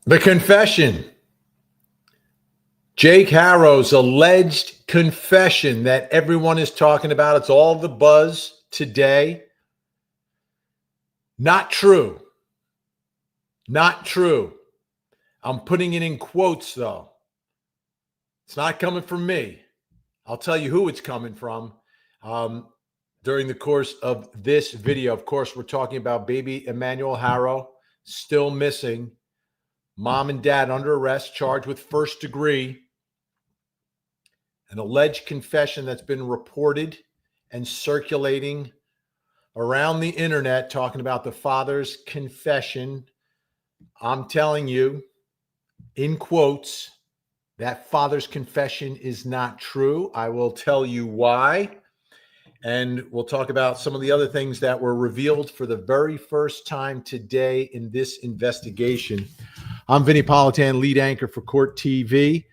The confession. Jake Harrow's alleged confession that everyone is talking about. It's all the buzz today. Not true. Not true. I'm putting it in quotes, though. It's not coming from me. I'll tell you who it's coming from during the course of this video. Of course, we're talking about baby Emmanuel Harrow, still missing. Mom and dad under arrest, charged with first degree. An alleged confession that's been reported and circulating around the internet, talking about the father's confession. I'm telling you, in quotes, that father's confession is not true. I will tell you why. And we'll talk about some of the other things that were revealed for the very first time today in this investigation. I'm Vinny Politan, lead anchor for Court TV,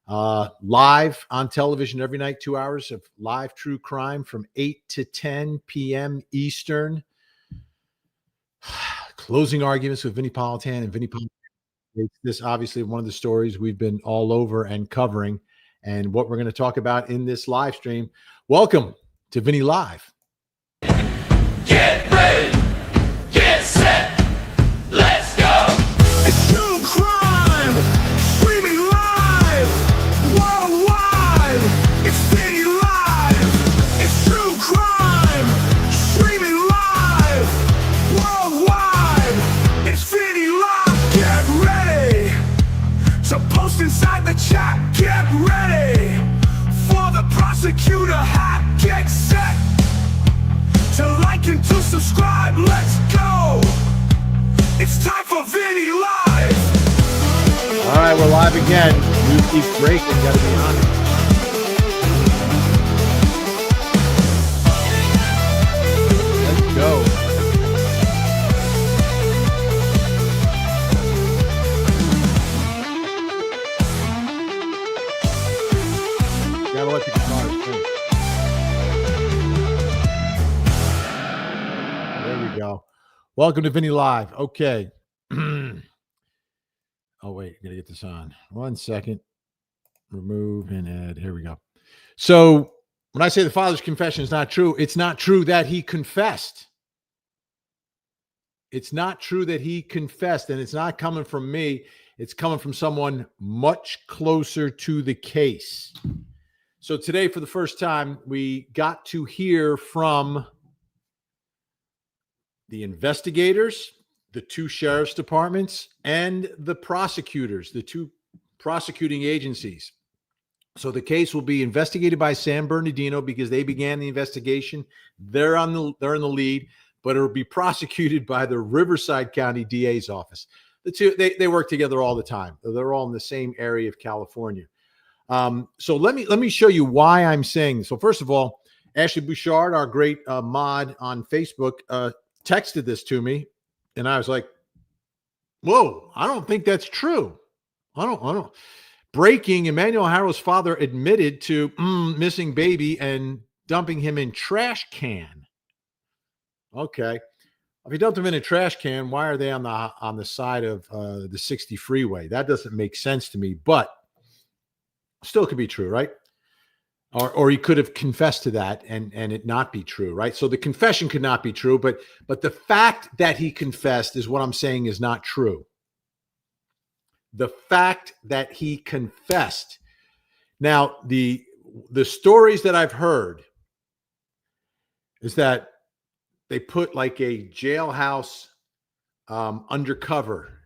live on television every night, 2 hours of live true crime from 8 to 10 p.m. Eastern. Closing arguments with Vinny Politan and Vinny Politan. This obviously one of the stories we've been all over and covering, and what we're going to talk about in this live stream. Welcome to Vinny Live. Get ready, get set, let's go. It's true crime, streaming live, worldwide. It's Vinny Live. It's true crime, streaming live, worldwide. It's Vinny Live. Get ready to post inside the chat. Get ready for the prosecutor hat. Get set to like and to subscribe. Let's go. It's time for Vinny Live. All right, we're live again. News keeps breaking. Got to be honest. Let's go. Gotta let the guitars sing. There we go. Welcome to Vinny Live. Okay. Oh, wait, gotta get this on. 1 second. Remove and add. Here we go. So when I say the father's confession is not true, it's not true that he confessed. It's not true that he confessed, and it's not coming from me. It's coming from someone much closer to the case. So today, for the first time, we got to hear from the investigators, the two sheriff's departments, and the prosecutors, the two prosecuting agencies. So the case will be investigated by San Bernardino because they began the investigation. They're in the lead, but it will be prosecuted by the Riverside County DA's office. The two they work together all the time. They're all in the same area of California. So let me show you why I'm saying this. So first of all, Ashley Bouchard, our great mod on Facebook, texted this to me, and I was like, whoa, I don't think that's true. I don't. Breaking, Emmanuel Harrow's father admitted to missing baby and dumping him in trash can. Okay. If you dumped them in a trash can, why are they on the side of the 60 freeway? That doesn't make sense to me, but still could be true, right? Or he could have confessed to that and it not be true, right? So the confession could not be true, but the fact that he confessed is what I'm saying is not true. The fact that he confessed. Now, the stories that I've heard is that they put like a jailhouse undercover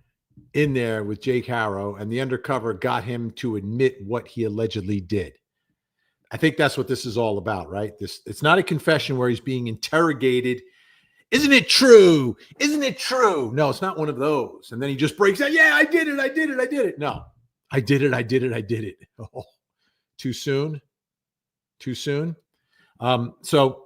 in there with Jake Harrow, and the undercover got him to admit what he allegedly did. I think that's what this is all about, right? It's not a confession where he's being interrogated. Isn't it true? Isn't it true? No, it's not one of those. And then he just breaks out. Yeah, I did it. I did it. I did it. No, I did it. I did it. I did it. Oh, too soon. Too soon. So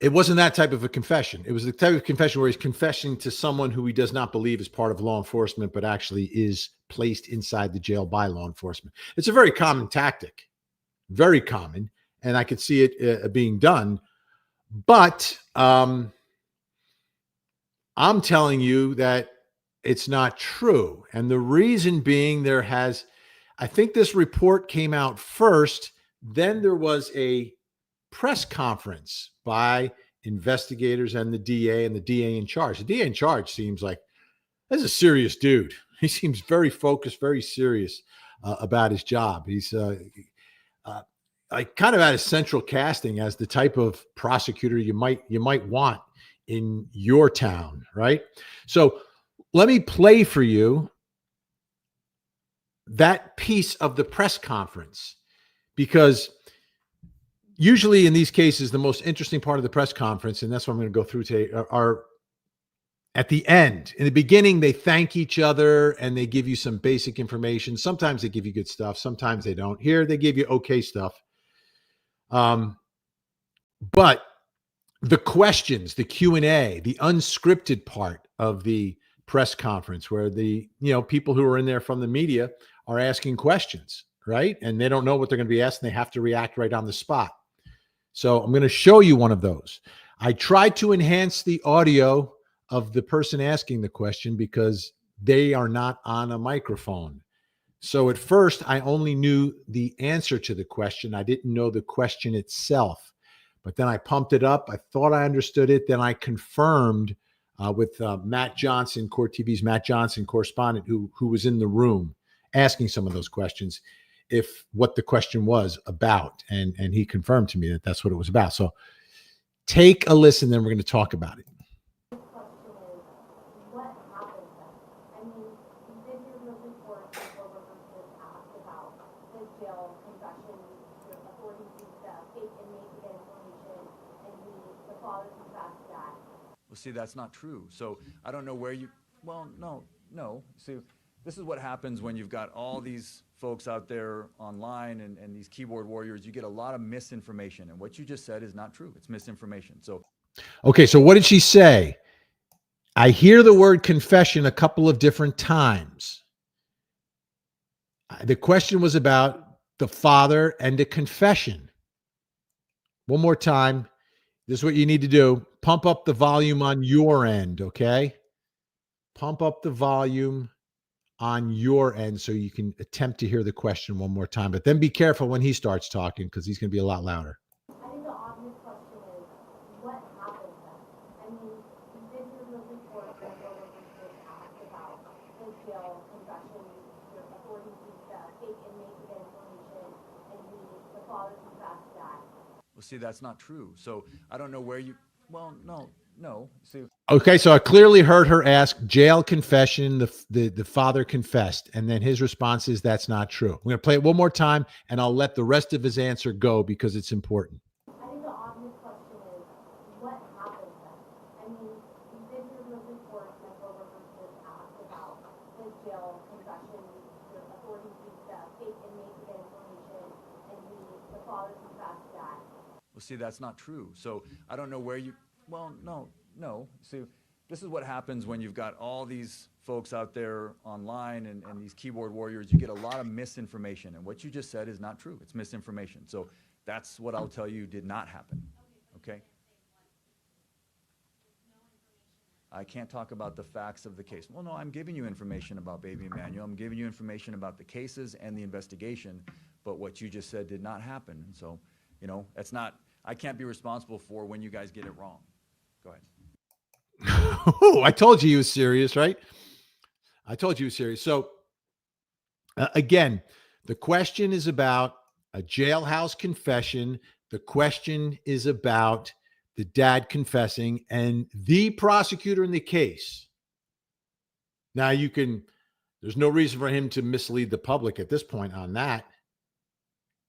it wasn't that type of a confession. It was the type of confession where he's confessing to someone who he does not believe is part of law enforcement, but actually is placed inside the jail by law enforcement. It's a very common tactic, very common, and I could see it being done. But I'm telling you that it's not true. And the reason being I think this report came out first, then there was a press conference by investigators and the DA in charge. The DA in charge seems like that's a serious dude. He seems very focused, very serious about his job. He's like kind of at a central casting as the type of prosecutor you might want in your town, right? So let me play for you that piece of the press conference, because usually in these cases, the most interesting part of the press conference, and that's what I'm going to go through today, are at the end. In the beginning, they thank each other and they give you some basic information. Sometimes they give you good stuff. Sometimes they don't. Here, they give you okay stuff. But the questions, the Q&A, the unscripted part of the press conference where the people who are in there from the media are asking questions, right? And they don't know what they're going to be asked and they have to react right on the spot. So I'm going to show you one of those. I tried to enhance the audio of the person asking the question because they are not on a microphone. So at first, I only knew the answer to the question. I didn't know the question itself. But then I pumped it up. I thought I understood it. Then I confirmed with Matt Johnson, Court TV's Matt Johnson, correspondent who was in the room asking some of those questions, if what the question was about. And he confirmed to me that that's what it was about. So take a listen, then we're going to talk about it. Well, see, that's not true. So I don't know where you, well, no. See, this is what happens when you've got all these folks out there online and these keyboard warriors. You get a lot of misinformation. And what you just said is not true. It's misinformation. So, okay, so what did she say? I hear the word confession a couple of different times. The question was about the father and a confession. One more time. This is what you need to do. Pump up the volume on your end, okay? Pump up the volume on your end so you can attempt to hear the question one more time. But then be careful when he starts talking because he's going to be a lot louder. I think the obvious question is, what happened then? I mean, you did hear the report that Rover was asked about the jail confession, according to the fake inmate to get information, and the father confessed that. well, see, that's not true. So I don't know where you, well, no. See, Okay, so I clearly heard her ask jail confession, the father confessed, and then his response is that's not true. I'm going to play it one more time, and I'll let the rest of his answer go because it's important. I think the obvious question is, what happened then? I mean, you did hear the report that Rover was asked about the jail confession, according to the fake inmate to get information, and the father confessed that. well, see, that's not true. So I don't know where you, well, no. See, this is what happens when you've got all these folks out there online and these keyboard warriors. You get a lot of misinformation. And what you just said is not true. It's misinformation. So that's what I'll tell you did not happen. Okay? I can't talk about the facts of the case. Well, no, I'm giving you information about baby Emmanuel. I'm giving you information about the cases and the investigation. But what you just said did not happen. So, that's not, I can't be responsible for when you guys get it wrong. Go ahead. Oh, I told you he was serious, right? I told you he was serious. So again, the question is about a jailhouse confession. The question is about the dad confessing and the prosecutor in the case. Now there's no reason for him to mislead the public at this point on that.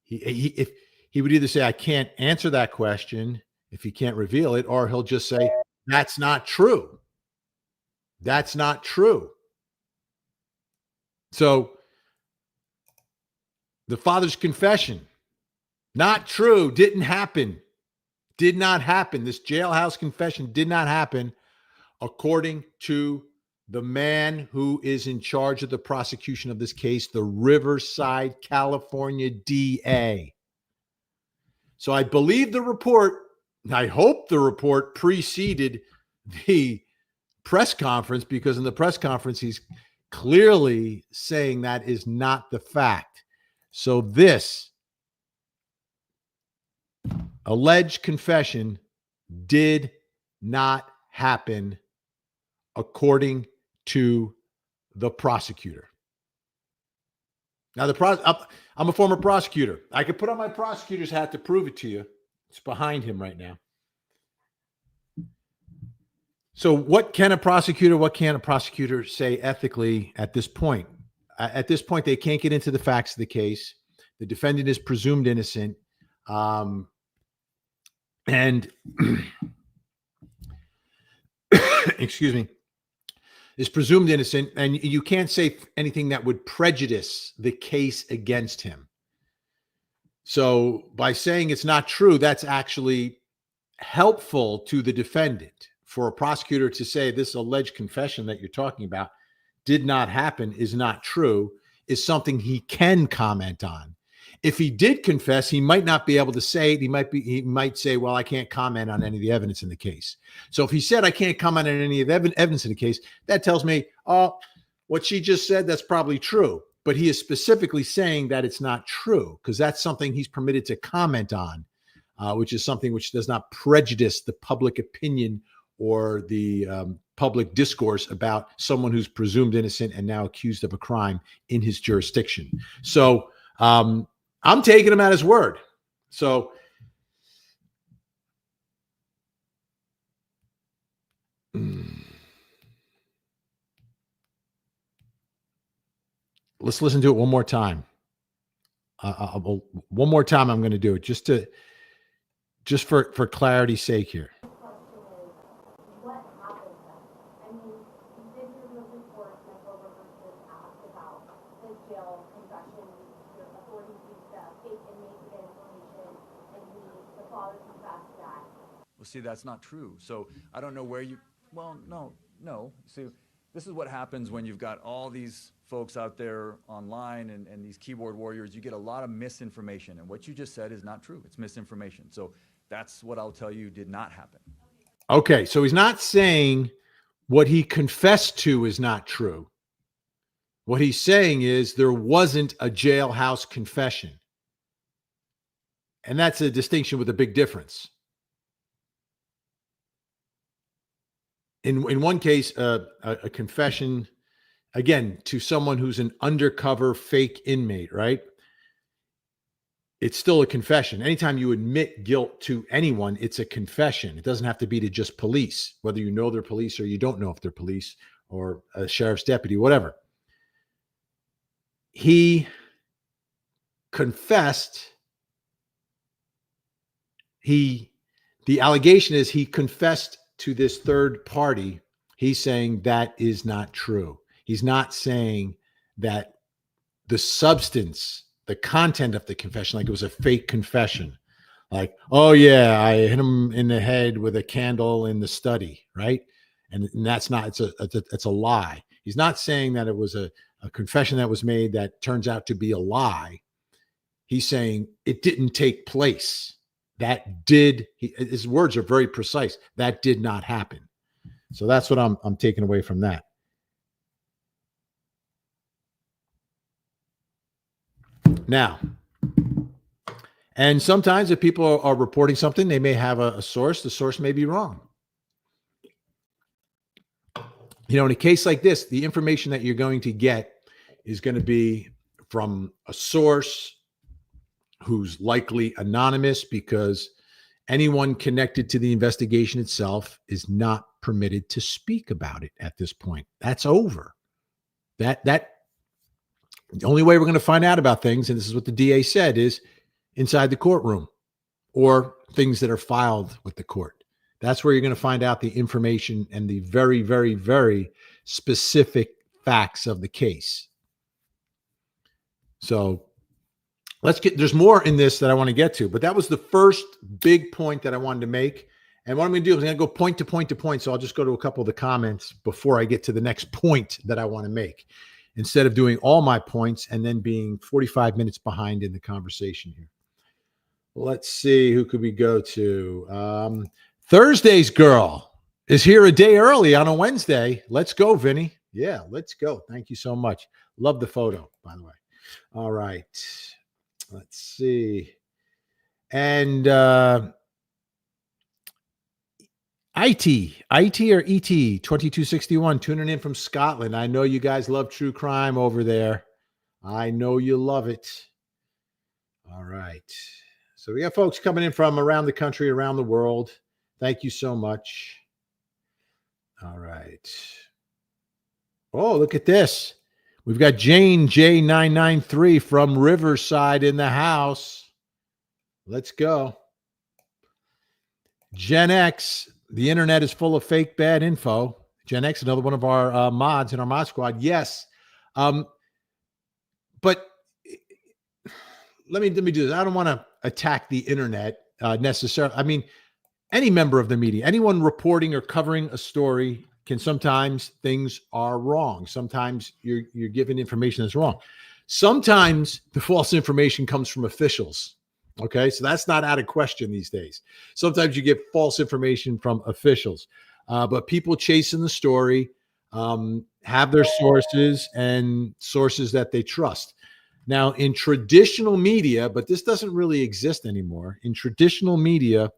If he would either say, I can't answer that question if he can't reveal it, or he'll just say, that's not true. That's not true. So the father's confession, not true, didn't happen. Did not happen. This jailhouse confession did not happen, according to the man who is in charge of the prosecution of this case, the Riverside, California DA. So I believe the report, I hope the report preceded the press conference, because in the press conference, he's clearly saying that is not the fact. So this alleged confession did not happen according to the prosecutor. Now, I'm a former prosecutor. I could put on my prosecutor's hat to prove it to you. It's behind him right now. So what can't a prosecutor say ethically at this point? At this point, they can't get into the facts of the case. The defendant is presumed innocent. And excuse me, is presumed innocent, and you can't say anything that would prejudice the case against him. So by saying it's not true, that's actually helpful to the defendant. For a prosecutor to say this alleged confession that you're talking about did not happen, is not true, is something he can comment on. If he did confess, he might not be able to say it. He might say, well, I can't comment on any of the evidence in the case. So if he said, I can't comment on any of the evidence in the case, that tells me, oh, what she just said, that's probably true. But he is specifically saying that it's not true, because that's something he's permitted to comment on, which is something which does not prejudice the public opinion or the public discourse about someone who's presumed innocent and now accused of a crime in his jurisdiction. So I'm taking him at his word. So let's listen to it one more time. One more time, I'm going to do it just for clarity's sake here. What happened then? I mean, you did hear the report that Wilbur was asked about the jail confession, your authorities used fake inmate information, and the father confessed that. Well, see, that's not true. So I don't know where you, well, no. See, this is what happens when you've got all these folks out there online and these keyboard warriors. You get a lot of misinformation, and what you just said is not true. It's misinformation. So that's what I'll tell you did not happen. Okay, so he's not saying what he confessed to is not true. What he's saying is there wasn't a jailhouse confession. And that's a distinction with a big difference. In one case, a confession, again, to someone who's an undercover fake inmate, right? It's still a confession. Anytime you admit guilt to anyone, it's a confession. It doesn't have to be to just police, whether you know they're police or you don't know if they're police or a sheriff's deputy, whatever. He confessed. The allegation is he confessed to this third party. He's saying that is not true. He's not saying that the substance, the content of the confession, like it was a fake confession. Like, oh yeah, I hit him in the head with a candle in the study, right? And that's not, it's a lie. He's not saying that it was a confession that was made that turns out to be a lie. He's saying it didn't take place. His words are very precise. That did not happen. So that's what I'm taking away from that. Now, and sometimes if people are reporting something, they may have a source. The source may be wrong. You know, in a case like this, the information that you're going to get is going to be from a source who's likely anonymous, because anyone connected to the investigation itself is not permitted to speak about it at this point. That's over. The only way we're going to find out about things, and this is what the DA said, is inside the courtroom or things that are filed with the court. That's where you're going to find out the information and the very, very, very specific facts of the case. So there's more in this that I want to get to, but that was the first big point that I wanted to make. And what I'm going to do is I'm going to go point to point to point. So I'll just go to a couple of the comments before I get to the next point that I want to make, instead of doing all my points and then being 45 minutes behind in the conversation here. Let's see, who could we go to? Thursday's girl is here a day early on a Wednesday. Let's go, Vinny. Yeah, let's go. Thank you so much. Love the photo, by the way. All right. Let's see. And IT or ET 2261 tuning in from Scotland. I know you guys love true crime over there. I know you love it. All right. So we got folks coming in from around the country, around the world. Thank you so much. All right. Oh, look at this. We've got Jane J993 from Riverside in the house. Let's go. Gen X, the internet is full of fake bad info. Gen X, another one of our mods in our mod squad. Yes. But let me do this. I don't want to attack the internet necessarily. I mean, any member of the media, anyone reporting or covering a story can sometimes things are wrong. Sometimes you're given information that's wrong. Sometimes the false information comes from officials. Okay, so that's not out of question these days. Sometimes you get false information from officials, but people chasing the story have their sources and sources that they trust. Now, in traditional media, but this doesn't really exist anymore. In traditional media,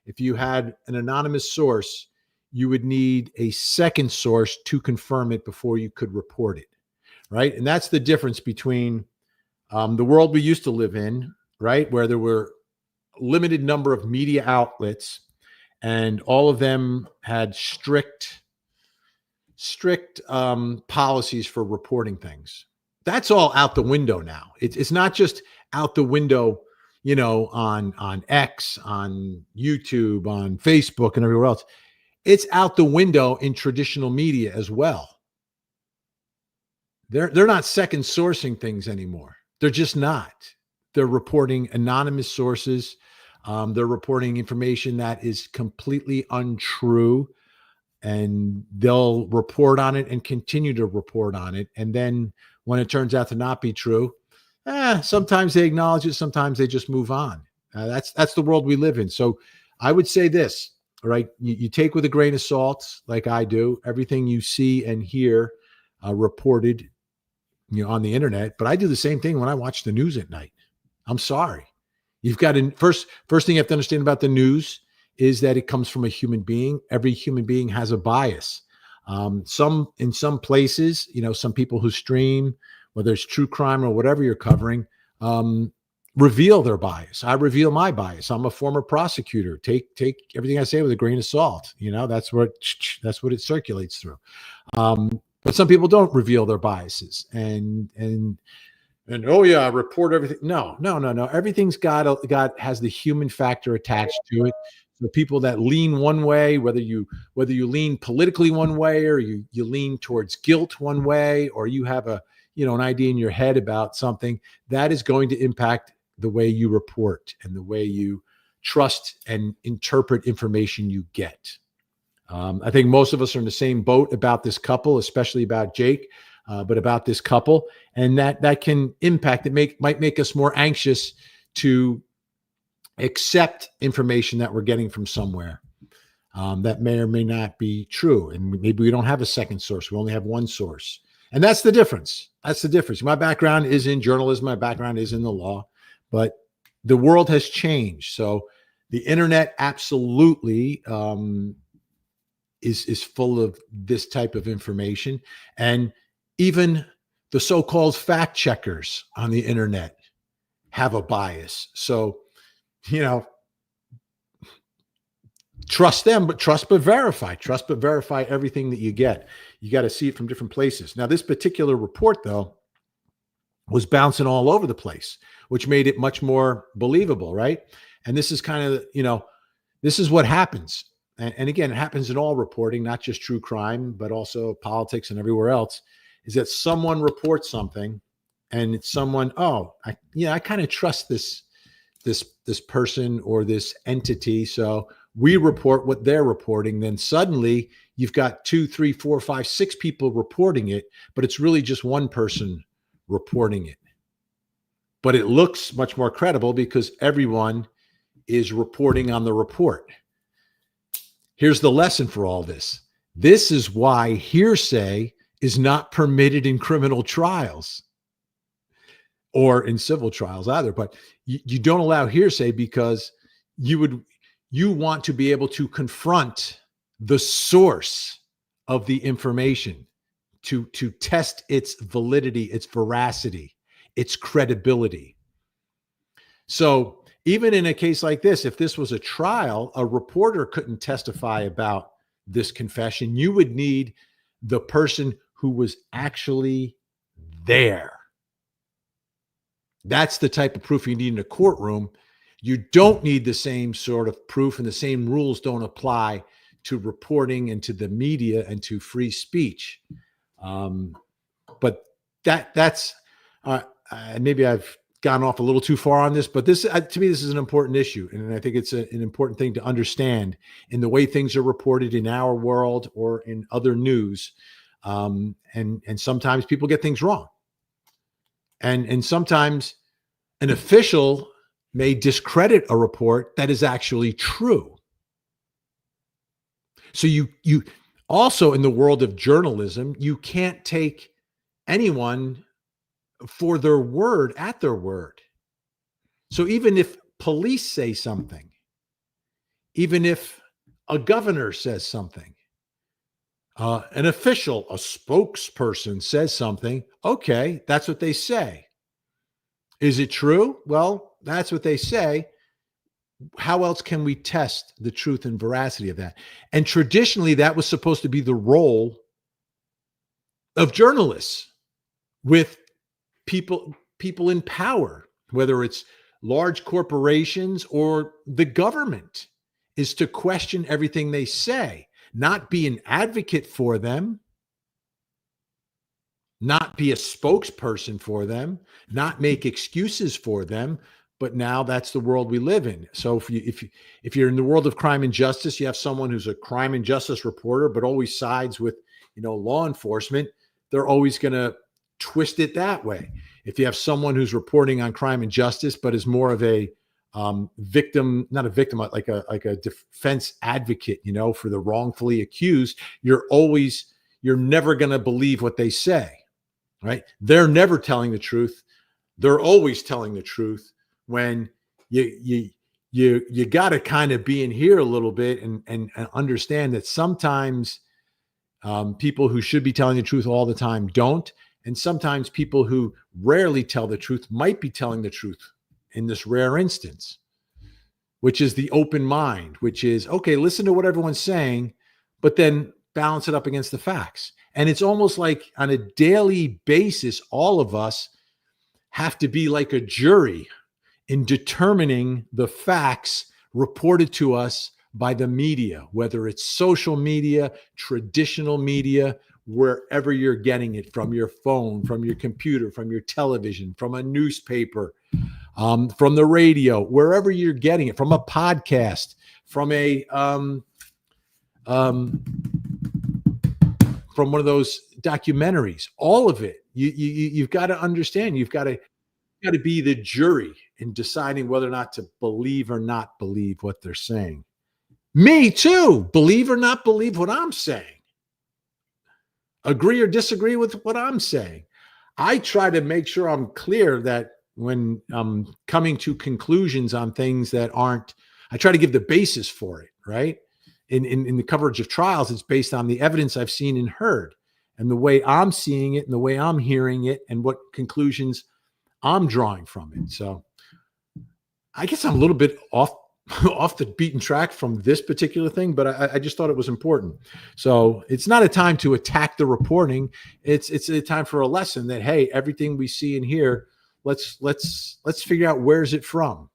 if you had an anonymous source, you would need a second source to confirm it before you could report it, right? And that's the difference between the world we used to live in, right, where there were a limited number of media outlets and all of them had strict policies for reporting things. That's all out the window now. It's not just out the window, you know, on X, on YouTube, on Facebook, and everywhere else. It's out the window in traditional media as well. They're not second sourcing things anymore. They're just not. They're reporting anonymous sources. They're reporting information that is completely untrue, and they'll report on it and continue to report on it. And then when it turns out to not be true, sometimes they acknowledge it, sometimes they just move on. That's the world we live in. So I would say this, right? You take with a grain of salt, like I do, everything you see and hear reported, you know, on the internet. But I do the same thing when I watch the news at night. I'm sorry. You've got to first thing you have to understand about the news is that it comes from a human being. Every human being has a bias. In some places, you know, some people who stream, whether it's true crime or whatever you're covering, reveal their bias. I reveal my bias. I'm a former prosecutor. Take everything I say with a grain of salt. You know, that's what it circulates through. But some people don't reveal their biases and oh yeah, report everything. No. Everything's has the human factor attached to it. So people that lean one way, whether you lean politically one way or you lean towards guilt one way, or you have an idea in your head about something, that is going to impact the way you report and the way you trust and interpret information you get. I think most of us are in the same boat about this couple, especially about Jake, but about this couple, and that can impact it. Might make us more anxious to accept information that we're getting from somewhere that may or may not be true, and maybe we don't have a second source. We only have one source, and that's the difference. That's the difference. My background is in journalism. My background is in the law, but the world has changed. So the internet absolutely is full of this type of information, and even the so-called fact checkers on the internet have a bias. So, you know, trust them, but trust but verify. Trust but verify everything that you get. You got to see it from different places. Now, this particular report, though, was bouncing all over the place, which made it much more believable, right? And this is kind of, this is what happens. And again, it happens in all reporting, not just true crime, but also politics and everywhere else, is that someone reports something and it's someone, I kind of trust this person or this entity. So we report what they're reporting. Then suddenly you've got 2, 3, 4, 5, 6 people reporting it, but it's really just one person reporting it. But it looks much more credible because everyone is reporting on the report. Here's the lesson for all this. This is why hearsay is not permitted in criminal trials or in civil trials either. But you don't allow hearsay because you want to be able to confront the source of the information to test its validity, its veracity, its credibility. So even in a case like this, if this was a trial, a reporter couldn't testify about this confession. You would need the person who was actually there. That's the type of proof you need in a courtroom. You don't need the same sort of proof, and the same rules don't apply to reporting and to the media and to free speech. But that's maybe I've gone off a little too far on this, but this to me, this is an important issue. And I think it's an important thing to understand in the way things are reported in our world or in other news. And sometimes people get things wrong. And sometimes an official may discredit a report that is actually true. So you also, in the world of journalism, you can't take anyone for their word at their word. So even if police say something, even if a governor says something, an official, a spokesperson says something, okay, that's what they say. Is it true? Well, that's what they say. How else can we test the truth and veracity of that? And traditionally, that was supposed to be the role of journalists with people in power, whether it's large corporations or the government, is to question everything they say, not be an advocate for them, not be a spokesperson for them, not make excuses for them. But now that's the world we live in. So if you're in the world of crime and justice, you have someone who's a crime and justice reporter, but always sides with, law enforcement. They're always going to twist it that way. If you have someone who's reporting on crime and justice, but is more of a victim, not a victim, like a defense advocate, for the wrongfully accused, you're never going to believe what they say, right? They're never telling the truth. They're always telling the truth. When you got to kind of be in here a little bit and understand that sometimes people who should be telling the truth all the time don't. And sometimes people who rarely tell the truth might be telling the truth in this rare instance, which is the open mind, which is, okay, listen to what everyone's saying, but then balance it up against the facts. And it's almost like on a daily basis, all of us have to be like a jury in determining the facts reported to us by the media, whether it's social media, traditional media, wherever you're getting it, from your phone, from your computer, from your television, from a newspaper, from the radio, wherever you're getting it, from a podcast, from from one of those documentaries, all of it. You've got to understand, you've got to be the jury in deciding whether or not to believe or not believe what they're saying. Me too. Believe or not believe what I'm saying. Agree or disagree with what I'm saying. I try to make sure I'm clear that when I'm coming to conclusions on things that aren't, I try to give the basis for it, right? In the coverage of trials, it's based on the evidence I've seen and heard, and the way I'm seeing it and the way I'm hearing it and what conclusions I'm drawing from it. So I guess I'm a little bit off the beaten track from this particular thing, but I just thought it was important. So it's not a time to attack the reporting. It's a time for a lesson that, hey, everything we see and hear, let's figure out, where's it from?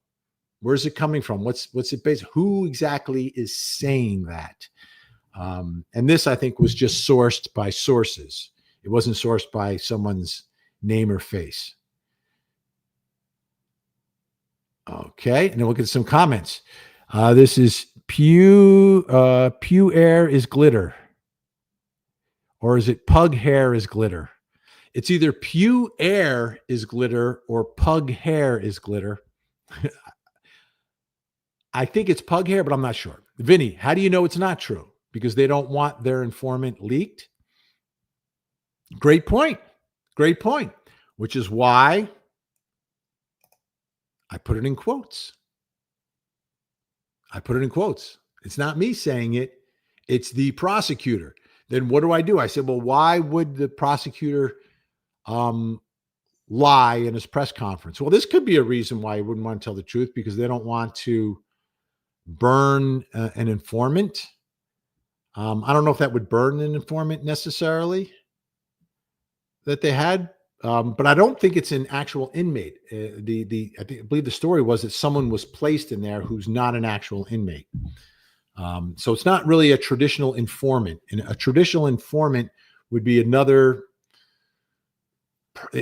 Where's it coming from? What's it based? Who exactly is saying that? And this, I think, was just sourced by sources. It wasn't sourced by someone's name or face. Okay, and then we'll get some comments. This is Pew Air is glitter. Or is it Pug Hair is glitter? It's either Pew Air is glitter or Pug Hair is glitter. I think it's pug hair, but I'm not sure. Vinny, how do you know it's not true? Because they don't want their informant leaked? Great point. Great point. Which is why I put it in quotes. I put it in quotes. It's not me saying it. It's the prosecutor. Then what do? I said, well, why would the prosecutor lie in his press conference? Well, this could be a reason why he wouldn't want to tell the truth, because they don't want to burn an informant. I don't know if that would burn an informant necessarily that they had, but I don't think it's an actual inmate. I believe the story was that someone was placed in there who's not an actual inmate. So it's not really a traditional informant. And a traditional informant would be another,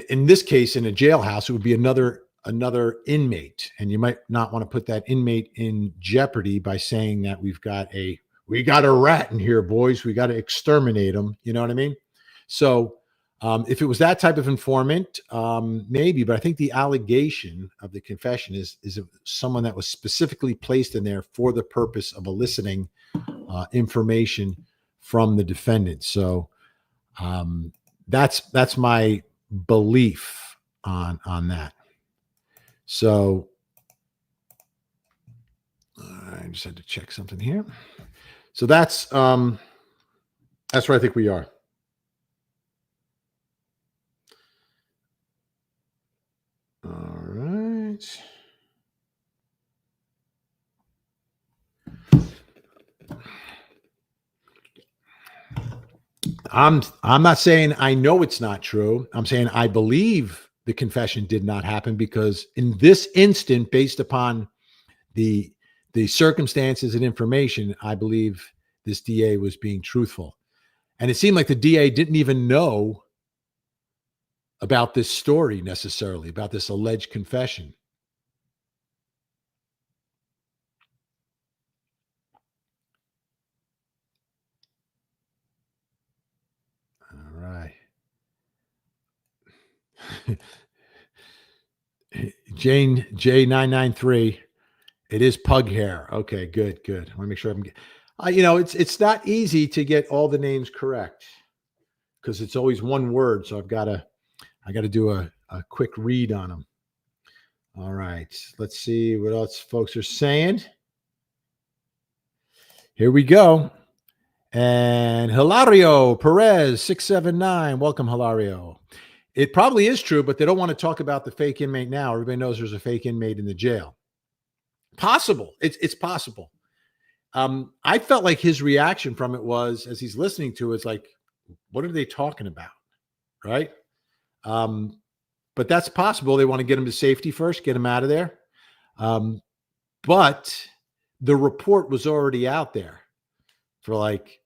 in this case, in a jailhouse, it would be another inmate. And you might not want to put that inmate in jeopardy by saying that we got a rat in here, boys. We got to exterminate them. You know what I mean? So if it was that type of informant, maybe, but I think the allegation of the confession is someone that was specifically placed in there for the purpose of eliciting information from the defendant. So that's my belief on that. So I just had to check something here. So that's where I think we are. All right. I'm not saying I know it's not true. I'm saying I believe the confession did not happen, because in this instant, based upon the circumstances and information, I believe this DA was being truthful. And it seemed like the DA didn't even know about this story necessarily, about this alleged confession. All right. Jane J993. It is pug hair. Okay, good. I want to make sure it's not easy to get all the names correct, because it's always one word. So I got to do a quick read on them. All right. Let's see what else folks are saying. Here we go. And Hilario Perez 679. Welcome, Hilario. It probably is true, but they don't want to talk about the fake inmate now. Everybody knows there's a fake inmate in the jail. Possible. It's possible. I felt like his reaction from it was, as he's listening to it, it's like, what are they talking about? Right? But that's possible. They want to get him to safety first, get him out of there. But the report was already out there for like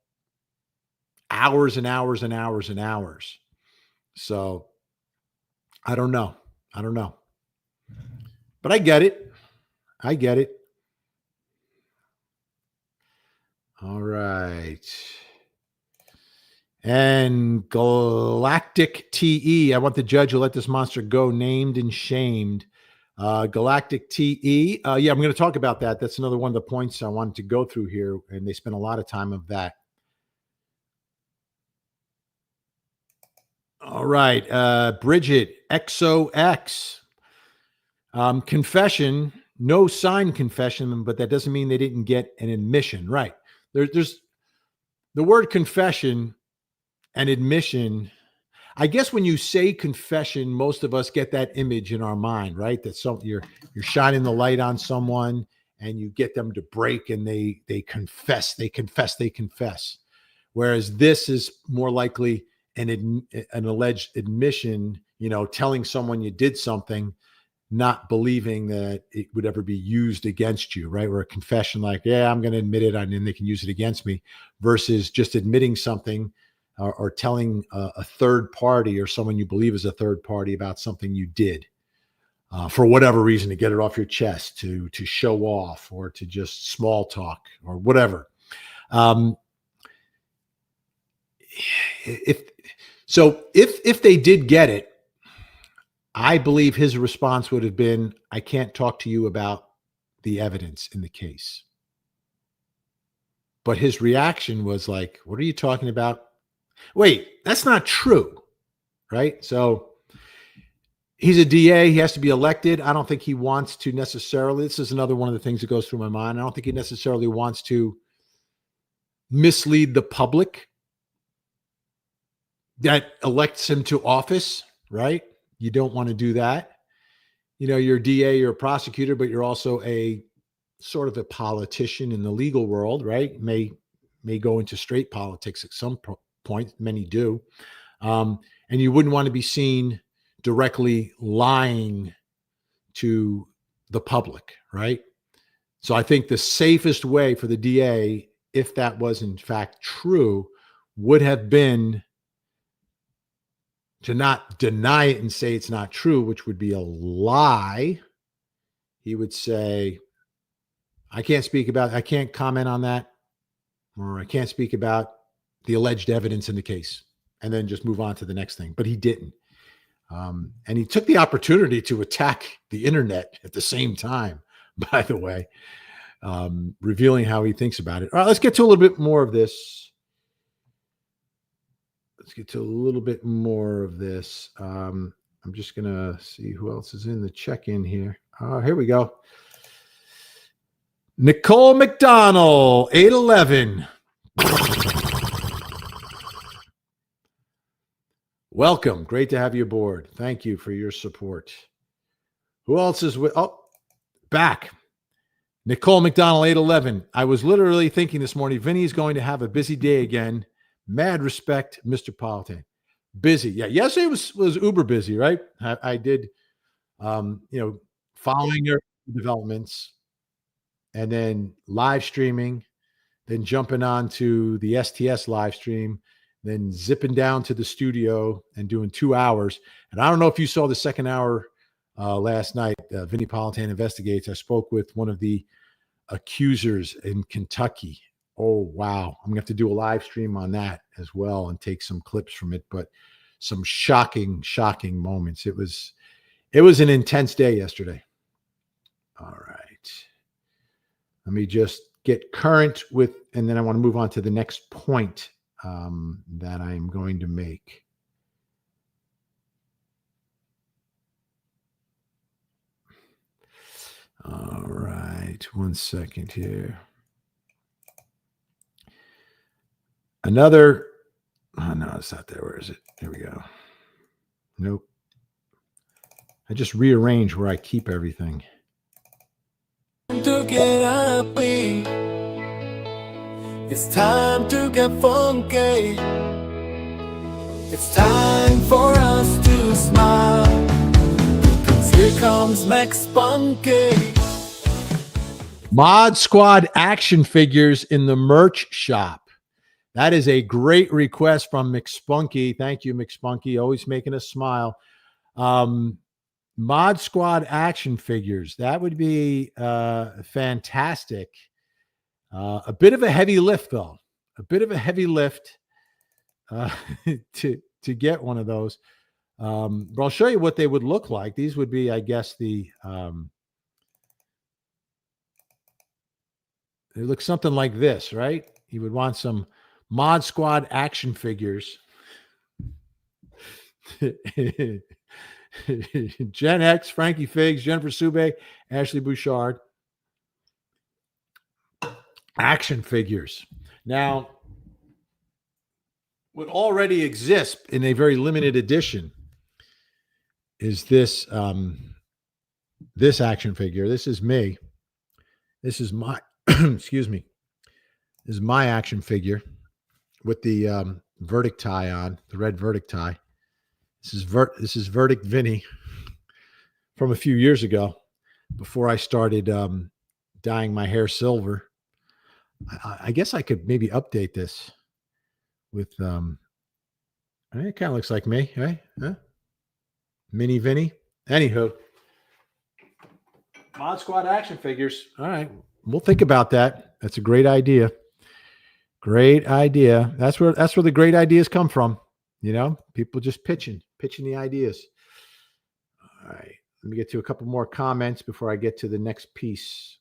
hours and hours and hours and hours. So I don't know. But I get it. All right. And Galactic TE. I want the judge to let this monster go, named and shamed. Galactic TE. Yeah, I'm going to talk about that. That's another one of the points I wanted to go through here, and they spent a lot of time of that. All right. Bridget XOX. Confession, no signed confession, but that doesn't mean they didn't get an admission. Right. There's the word confession and admission. I guess when you say confession, most of us get that image in our mind, right? That you're shining the light on someone and you get them to break, and they confess. Whereas this is more likely an alleged admission, telling someone you did something, not believing that it would ever be used against you, right? Or a confession like, yeah, I'm going to admit it, and then they can use it against me, versus just admitting something or telling a third party or someone you believe is a third party about something you did for whatever reason, to get it off your chest, to show off, or to just small talk or whatever. If they did get it, I believe his response would have been, I can't talk to you about the evidence in the case. But his reaction was like, what are you talking about? Wait, that's not true, right? So he's a DA. He has to be elected. I don't think he wants to necessarily. This is another one of the things that goes through my mind. I don't think he necessarily wants to mislead the public that elects him to office, right? You don't want to do that. You know, you're a DA, you're a prosecutor, but you're also a sort of a politician in the legal world, right? May go into straight politics at some point. Many do. And you wouldn't want to be seen directly lying to the public, right? So I think the safest way for the DA, if that was in fact true, would have been to not deny it and say it's not true, which would be a lie. He would say, I can't comment on that, or I can't speak about the alleged evidence in the case, and then just move on to the next thing. But he didn't. And he took the opportunity to attack the internet at the same time, by the way, revealing how he thinks about it. All right, let's get to a little bit more of this. I'm just going to see who else is in the check-in here. Here we go. Nicole McDonald, 811. Welcome. Great to have you aboard. Thank you for your support. Who else is with? Oh, back. Nicole McDonald, 811. I was literally thinking this morning, Vinny's going to have a busy day again. Mad respect, Mr. Politan. Busy. Yeah, yesterday was uber busy, right? I did, following your developments and then live streaming, then jumping on to the STS live stream, then zipping down to the studio and doing 2 hours. And I don't know if you saw the second hour last night, Vinny Politan Investigates. I spoke with one of the accusers in Kentucky. Oh, wow. I'm going to have to do a live stream on that as well and take some clips from it, but some shocking moments. It was an intense day yesterday. All right. Let me just get current with, and then I want to move on to the next point that I'm going to make. All right. 1 second here. Another, oh no, it's not there. Where is it? Here we go. Nope. I just rearrange where I keep everything. To get happy, it's time to get funky. It's time for us to smile, 'cause here comes Max Spunky. Mod Squad action figures in the merch shop. That is a great request from McSpunky. Thank you, McSpunky. Always making us smile. Mod Squad action figures. That would be fantastic. A bit of a heavy lift, though. A bit of a heavy lift to get one of those. But I'll show you what they would look like. These would be, I guess, they look something like this, right? You would want some Mod Squad action figures. Gen X, Frankie Figs, Jennifer Sube, Ashley Bouchard. Action figures. Now, what already exists in a very limited edition is this this action figure. This is me. This is my excuse me. This is my action figure with the verdict tie on, the red verdict tie. This is Verdict Vinny from a few years ago, before I started dyeing my hair silver. I guess I could maybe update this with it kind of looks like me, right? Huh? Mini Vinny. Anywho, Mod Squad action figures. All right, we'll think about that. That's a great idea. Great idea. That's where the great ideas come from. You know, people just pitching the ideas. All right. Let me get to a couple more comments before I get to the next piece.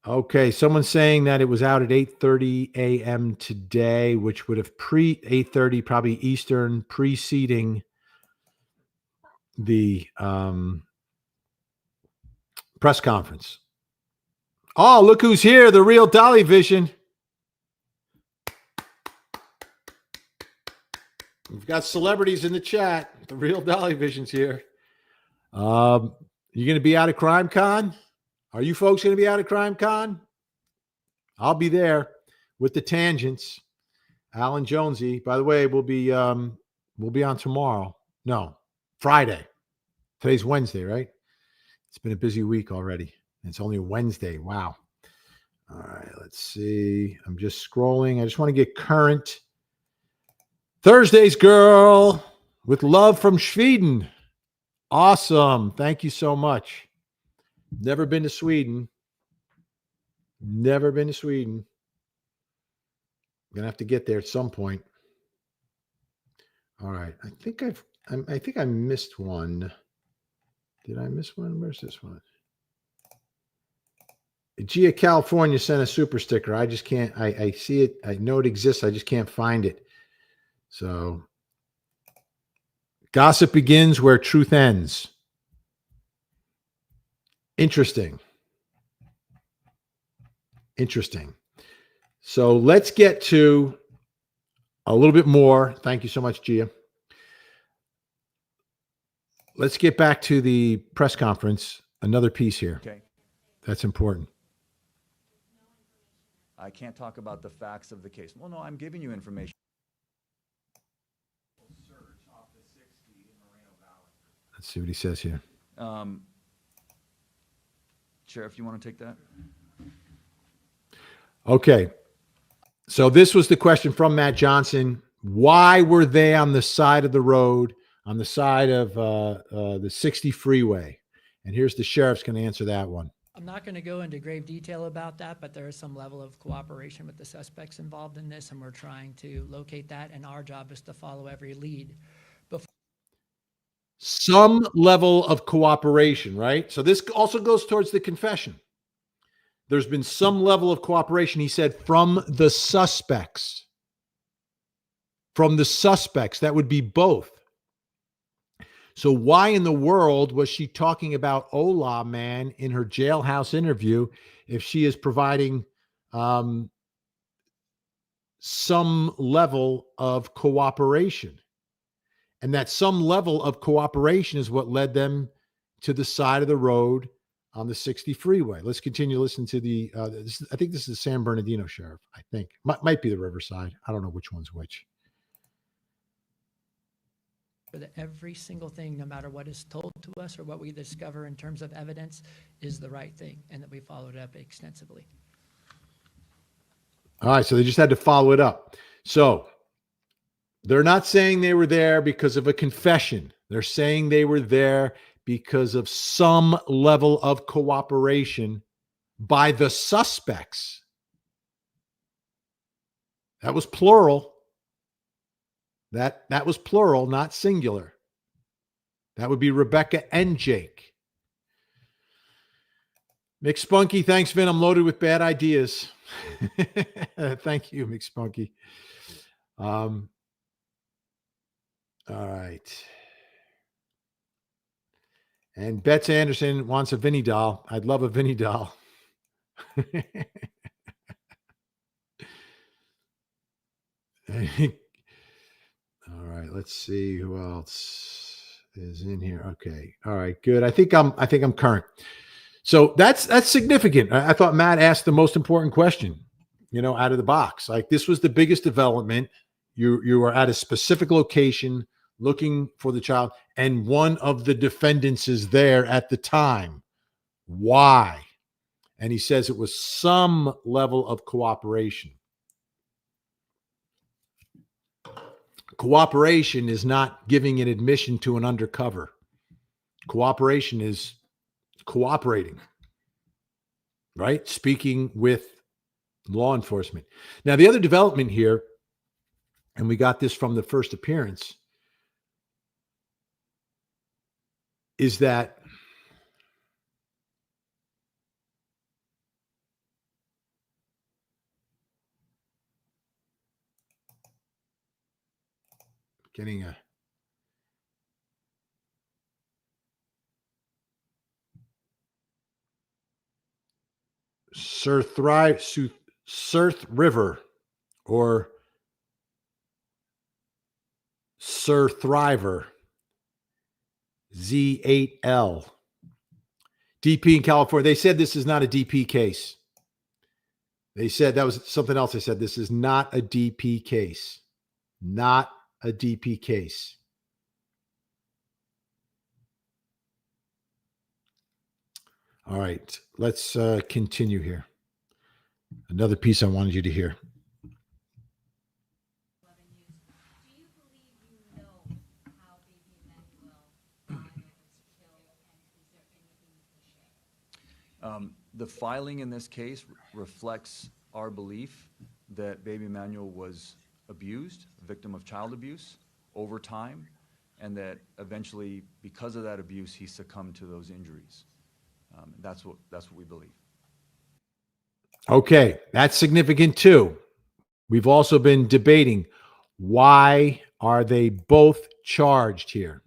Okay, someone's saying that it was out at 8:30 a.m. today, which would have 8:30 probably Eastern, preceding the press conference. Oh, look who's here, the real Dolly Vision. We've got celebrities in the chat. The real Dolly Vision's here. You going to be out at Crime Con? Are you folks going to be out at Crime Con? I'll be there with the tangents. Alan Jonesy. By the way, we'll be on tomorrow. No, Friday. Today's Wednesday, right? It's been a busy week already. It's only Wednesday. Wow. All right, let's see. I'm just scrolling. I just want to get current. Thursday's girl with love from Sweden. Awesome. Thank you so much. Never been to Sweden. Never been to Sweden. I'm gonna have to get there at some point. All right. I think I missed one. Did I miss one? Where's this one? Gia California sent a super sticker. I just can't. I see it. I know it exists. I just can't find it. So, gossip begins where truth ends. Interesting. So let's get to a little bit more. Thank you so much, Gia. Let's get back to the press conference. Another piece here. Okay. That's important. I can't talk about the facts of the case. Well, no, I'm giving you information. Let's see what he says here. Sheriff, you want to take that? Okay. So this was the question from Matt Johnson. Why were they on the side of the road, on the side of the 60 freeway? And here's the sheriff's going to answer that one. I'm not going to go into grave detail about that, but there is some level of cooperation with the suspects involved in this, and we're trying to locate that, and our job is to follow every lead. Some level of cooperation, right? So this also goes towards the confession. There's been some level of cooperation, he said, from the suspects. From the suspects. That would be both. So why in the world was she talking about Ola, man, in her jailhouse interview if she is providing some level of cooperation? And that some level of cooperation is what led them to the side of the road on the 60 freeway. Let's continue to listen to the, I think this is the San Bernardino sheriff, I think. Might be the Riverside. I don't know which one's which. That every single thing, no matter what is told to us or what we discover in terms of evidence, is the right thing, and that we followed up extensively. All right, so they just had to follow it up. So they're not saying they were there because of a confession. They're saying they were there because of some level of cooperation by the suspects. That was plural. That was plural, not singular. That would be Rebecca and Jake. McSpunky, thanks, Vin. I'm loaded with bad ideas. Thank you, McSpunky. All right. And Bets Anderson wants a Vinny doll. I'd love a Vinny doll. All right, let's see who else is in here. Okay. All right, good. I think I'm current. So that's significant. I thought Matt asked the most important question, out of the box. Like, this was the biggest development. You were at a specific location looking for the child, and one of the defendants is there at the time. Why? And he says it was some level of cooperation. Cooperation is not giving an admission to an undercover. Cooperation is cooperating, right? Speaking with law enforcement. Now, the other development here, and we got this from the first appearance, is that getting a Surth River or Sir Thriver Z8L. DP in California. They said this is not a DP case. They said that was something else. They said this is not a DP case. Not a DP case. All right, let's continue here. Another piece I wanted you to hear. Do you believe you know how baby Emmanuel died or was killed, and is there anything you can share? The filing in this case reflects our belief that baby Emmanuel was abused, a victim of child abuse over time, and that eventually, because of that abuse, he succumbed to those injuries. That's what we believe. Okay, that's significant too. We've also been debating why are they both charged here?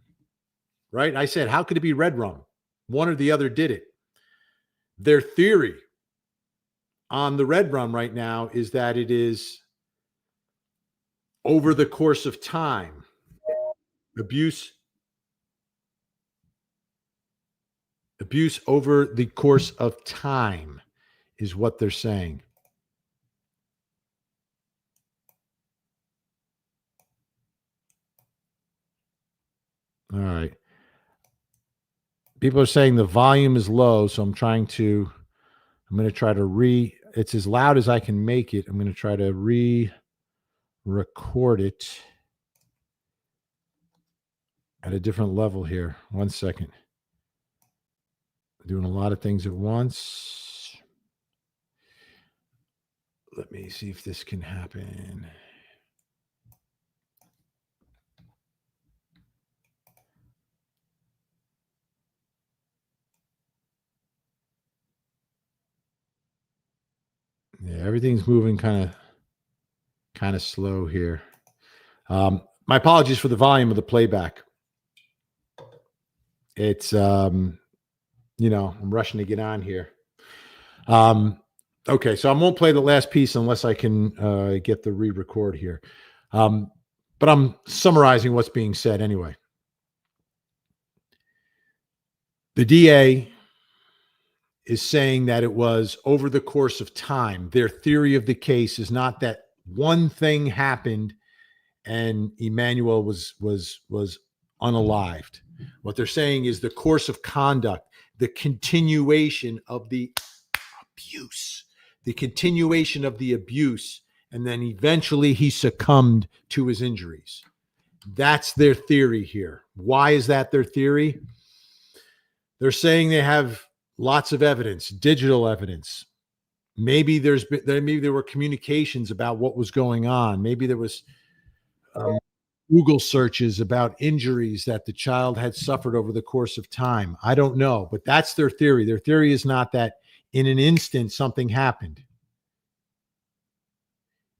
Right? I said, how could it be red rum? One or the other did it. Their theory on the red rum right now is that it is over the course of time. Abuse over the course of time is what they're saying. All right. People are saying the volume is low, so I'm going to try to it's as loud as I can make it. I'm going to try to record it at a different level here. 1 second. Doing a lot of things at once. Let me see if this can happen. Yeah, everything's moving kind of slow here. My apologies for the volume of the playback. It's I'm rushing to get on here. Okay, so I won't play the last piece unless I can get the re-record here. But I'm summarizing what's being said anyway. The DA is saying that it was over the course of time. Their theory of the case is not that one thing happened and Emmanuel was unalived. What they're saying is the course of conduct, the continuation of the abuse, and then eventually he succumbed to his injuries. That's their theory here. Why is that their theory? They're saying they have lots of evidence, digital evidence. Maybe there were communications about what was going on. Maybe there was Google searches about injuries that the child had suffered over the course of time. I don't know, but that's their theory. Their theory is not that in an instant something happened.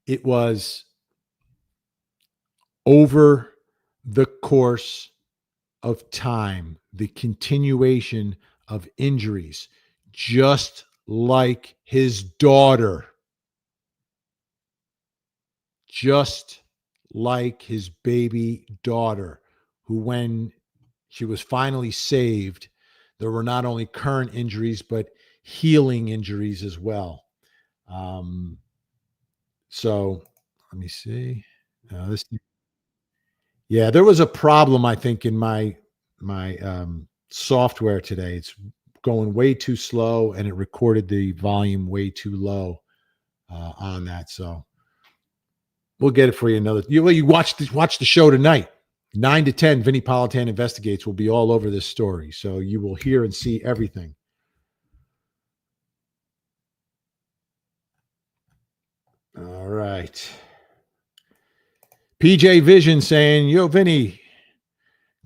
It was over the course of time, the continuation of injuries, just like his daughter, just like his baby daughter, who, when she was finally saved, there were not only current injuries, but healing injuries as well. So let me see. There was a problem, I think, in my software today. It's going way too slow, and it recorded the volume way too low on that. So we'll get it for you another. You watch the show tonight. 9 to 10, Vinny Politan Investigates will be all over this story. So you will hear and see everything. All right. PJ Vision saying, yo, Vinny,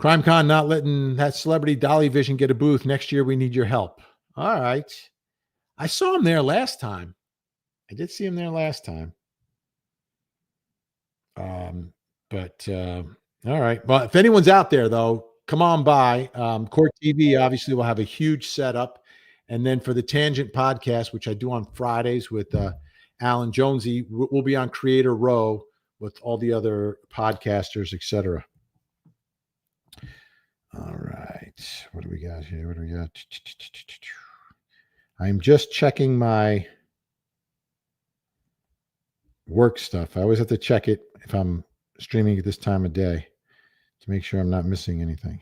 CrimeCon not letting that celebrity Dolly Vision get a booth. Next year, we need your help. All right. I saw him there last time. I did see him there last time. But All right. Well, if anyone's out there, though, come on by. Court TV obviously will have a huge setup. And then for the Tangent podcast, which I do on Fridays with Alan Jonesy, we'll be on Creator Row with all the other podcasters, etc. All right. What do we got here? What do we got? I'm just checking my work stuff. I always have to check it if I'm streaming at this time of day to make sure I'm not missing anything.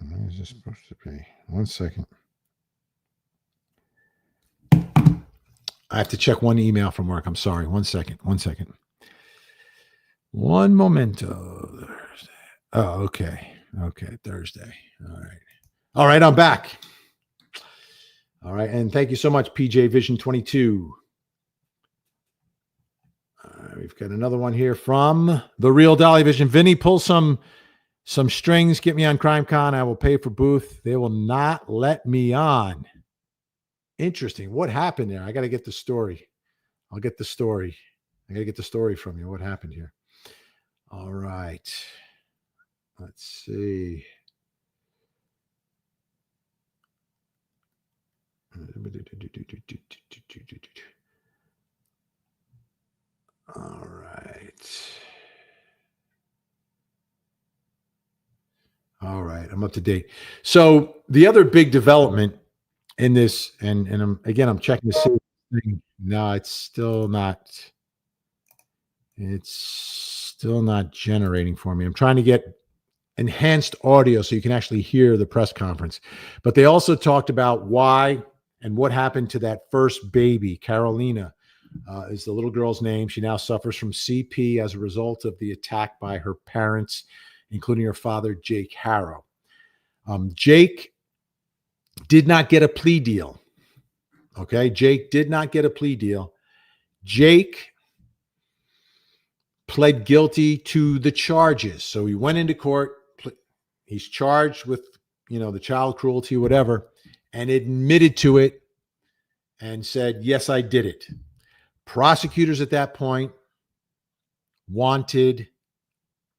What is this supposed to be? 1 second. I have to check one email from work. I'm sorry. 1 second. 1 second. One momento. Thursday. Oh, okay. Okay. Thursday. All right. All right. I'm back. All right. And thank you so much, PJ Vision 22. We've got another one here from the Real Dolly Vision. Vinny, pull some strings. Get me on CrimeCon. I will pay for booth. They will not let me on. Interesting. What happened there? I got to get the story. I'll get the story. I got to get the story from you. What happened here? All right. Let's see. All right. All right. I'm up to date. So the other big development in this, and I'm checking to see. No, it's still not generating for me. I'm trying to get enhanced audio so you can actually hear the press conference. But they also talked about why and what happened to that first baby. Carolina is the little girl's name. She now suffers from CP as a result of the attack by her parents, including her father, Jake Harrow. Jake did not get a plea deal. Okay, Jake did not get a plea deal. Jake pled guilty to the charges. So he went into court. He's charged with, the child cruelty, whatever, and admitted to it and said, yes, I did it. Prosecutors at that point wanted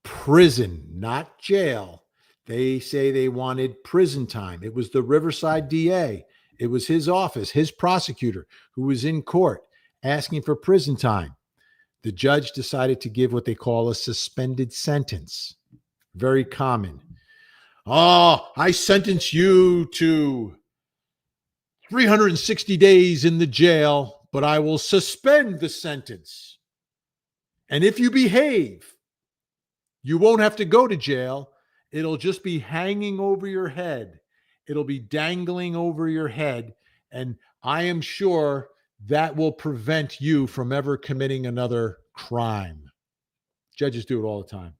prison, not jail. They say they wanted prison time. It was the Riverside DA. It was his office, his prosecutor, who was in court asking for prison time. The judge decided to give what they call a suspended sentence. Very common. Oh, I sentence you to 360 days in the jail, but I will suspend the sentence. And if you behave, you won't have to go to jail. It'll just be hanging over your head. It'll be dangling over your head. And I am sure that will prevent you from ever committing another crime. Judges do it all the time.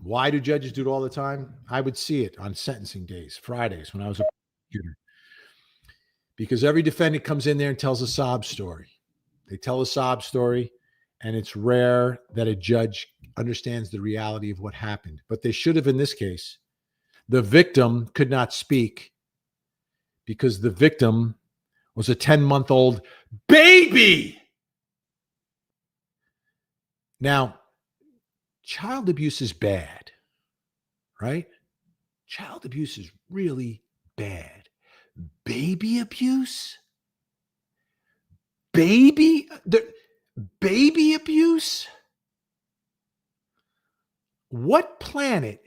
Why do judges do it all the time? I would see it on sentencing days, Fridays, when I was a prosecutor. Because every defendant comes in there and tells a sob story. They tell a sob story, and it's rare that a judge understands the reality of what happened. But they should have in this case. The victim could not speak because the victim was a 10-month-old baby. Now, child abuse is bad, right? Child abuse is really bad. Baby abuse? Baby abuse? What planet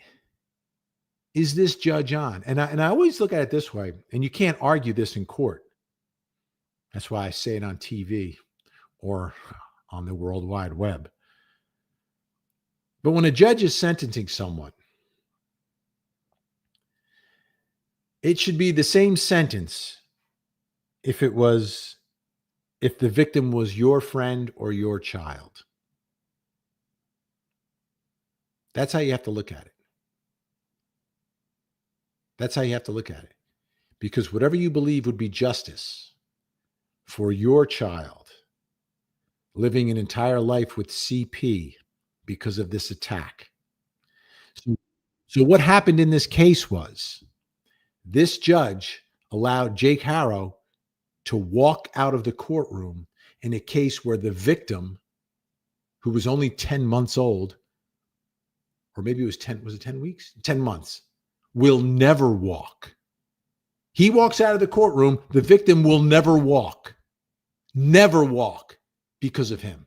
is this judge on? And I always look at it this way, and you can't argue this in court. That's why I say it on TV or on the World Wide Web. But when a judge is sentencing someone, it should be the same sentence if the victim was your friend or your child. That's how you have to look at it. That's how you have to look at it. Because whatever you believe would be justice for your child, living an entire life with CP because of this attack. So what happened in this case was this judge allowed Jake Harrow to walk out of the courtroom in a case where the victim, who was only 10 months old, or maybe it was 10, was it 10 weeks? 10 months, will never walk. He walks out of the courtroom, the victim will never walk because of him.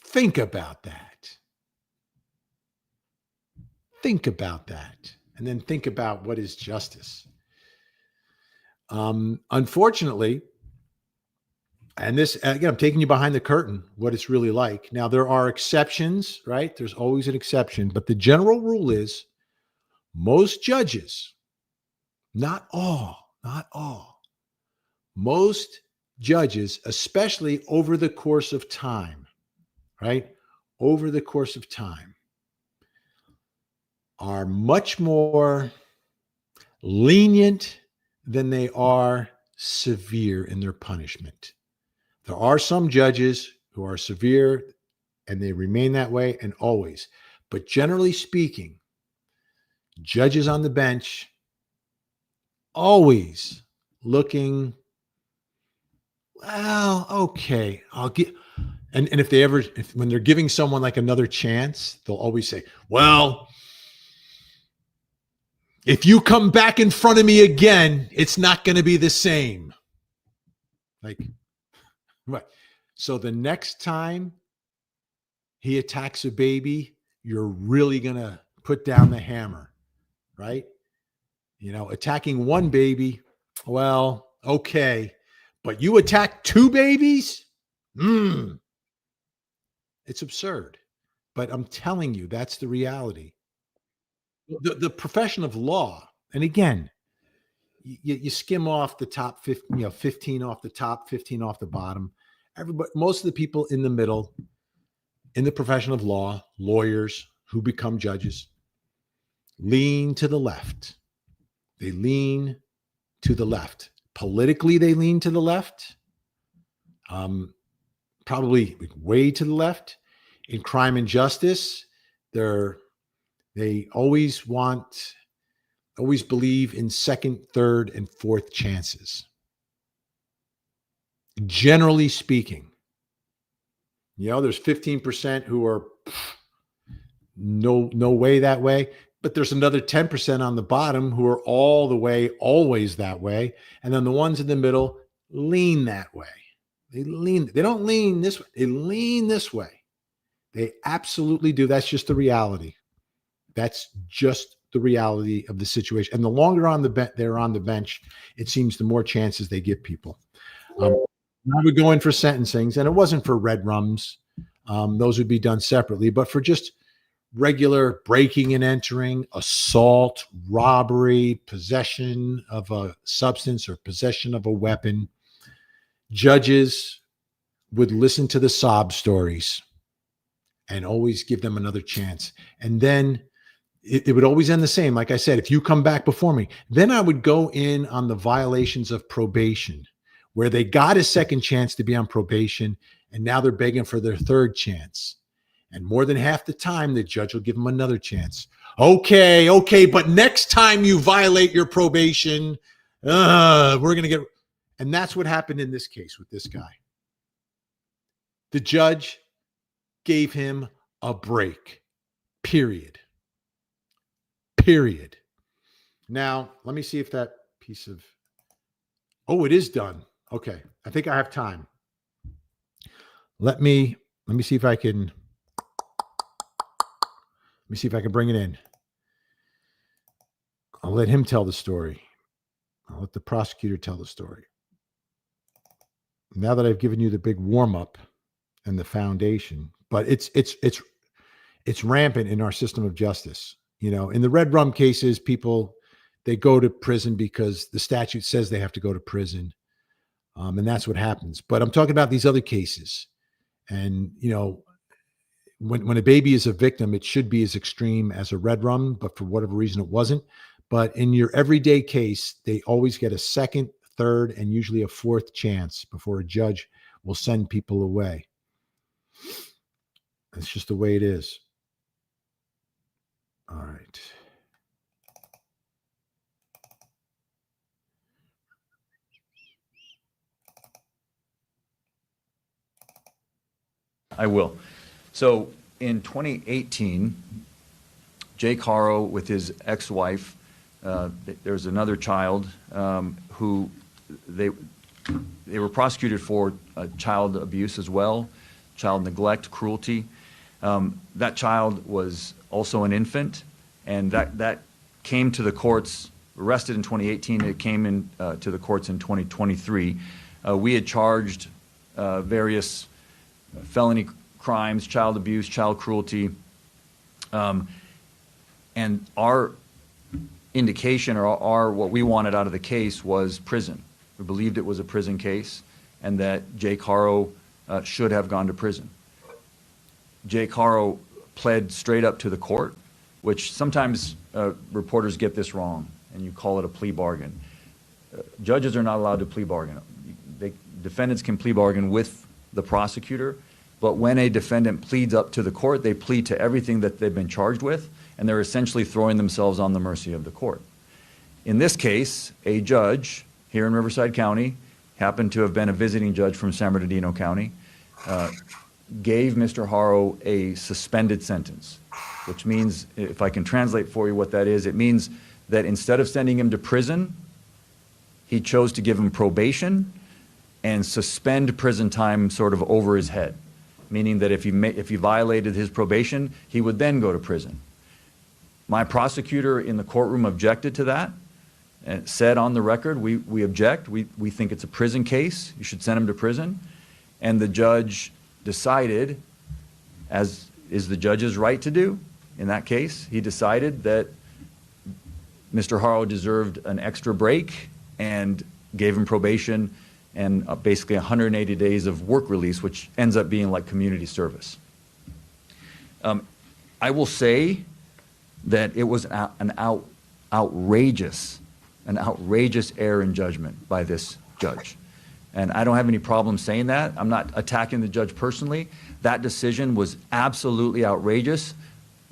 Think about that. Think about that. And then think about what is justice. Unfortunately, and this, again, I'm taking you behind the curtain, what it's really like. Now, there are exceptions, right? There's always an exception. But the general rule is most judges, not all, most judges, especially over the course of time, right? Over the course of time, are much more lenient than they are severe in their punishment. There are some judges who are severe and they remain that way and always. But generally speaking, judges on the bench always looking, well, okay, I'll get. And if they ever, when they're giving someone like another chance, they'll always say, well, if you come back in front of me again, it's not going to be the same. Like, right. So the next time he attacks a baby, you're really going to put down the hammer, right? You know, attacking one baby, well, okay. But you attack two babies? It's absurd. But I'm telling you, that's the reality. The profession of law, and again, you skim off the top 15, 15 off the top, 15 off the bottom. Everybody, most of the people in the middle, in the profession of law, lawyers who become judges, lean to the left. They lean to the left. Politically, they lean to the left. Probably way to the left. In crime and justice, they always believe in second, third, and fourth chances. Generally speaking, there's 15% who are no way that way, but there's another 10% on the bottom who are all the way, always that way. And then the ones in the middle lean that way. They don't lean this way. They lean this way. They absolutely do. That's just the reality. That's just the reality of the situation. And the longer they're on the bench, it seems the more chances they give people. I would go in for sentencings, and it wasn't for red rums. Those would be done separately, but for just regular breaking and entering, assault, robbery, possession of a substance or possession of a weapon, judges would listen to the sob stories and always give them another chance. And then it would always end the same. Like I said, if you come back before me, then I would go in on the violations of probation, where they got a second chance to be on probation, and now they're begging for their third chance. And more than half the time, the judge will give them another chance. Okay, but next time you violate your probation, we're going to get... And that's what happened in this case with this guy. The judge gave him a break, period. Now, let me see if that piece of... Oh, it is done. Okay, I think I have time. Let me see if I can... Let me see if I can bring it in. I'll let him tell the story. I'll let the prosecutor tell the story. Now that I've given you the big warm-up and the foundation, but it's rampant in our system of justice. In the red rum cases, people, they go to prison because the statute says they have to go to prison. And that's what happens. But I'm talking about these other cases. And, when a baby is a victim, it should be as extreme as a red rum, but for whatever reason it wasn't. But in your everyday case, they always get a second, third, and usually a fourth chance before a judge will send people away. That's just the way it is. All right. I will. So in 2018, Jake Haro with his ex-wife, there's another child who they were prosecuted for child abuse as well, child neglect, cruelty. That child was also an infant, and that came to the courts, arrested in 2018. It came in to the courts in 2023. We had charged various felony crimes, child abuse, child cruelty, and our indication or our what we wanted out of the case was prison. We believed it was a prison case and that Jake Haro should have gone to prison. Jake Haro pled straight up to the court, which sometimes reporters get this wrong and you call it a plea bargain. Judges are not allowed to plea bargain. Defendants can plea bargain with the prosecutor, but when a defendant pleads up to the court, they plead to everything that they've been charged with, and they're essentially throwing themselves on the mercy of the court. In this case, a judge here in Riverside County, happened to have been a visiting judge from San Bernardino County, gave Mr. Haro a suspended sentence, which means, if I can translate for you what that is, it means that instead of sending him to prison, he chose to give him probation and suspend prison time sort of over his head, meaning that if he violated his probation, he would then go to prison. My prosecutor in the courtroom objected to that and said on the record, we object, we think it's a prison case, you should send him to prison. And the judge decided, as is the judge's right to do in that case, he decided that Mr. Haro deserved an extra break and gave him probation and basically 180 days of work release, which ends up being like community service. I will say that it was an outrageous error in judgment by this judge. And I don't have any problem saying that. I'm not attacking the judge personally. That decision was absolutely outrageous.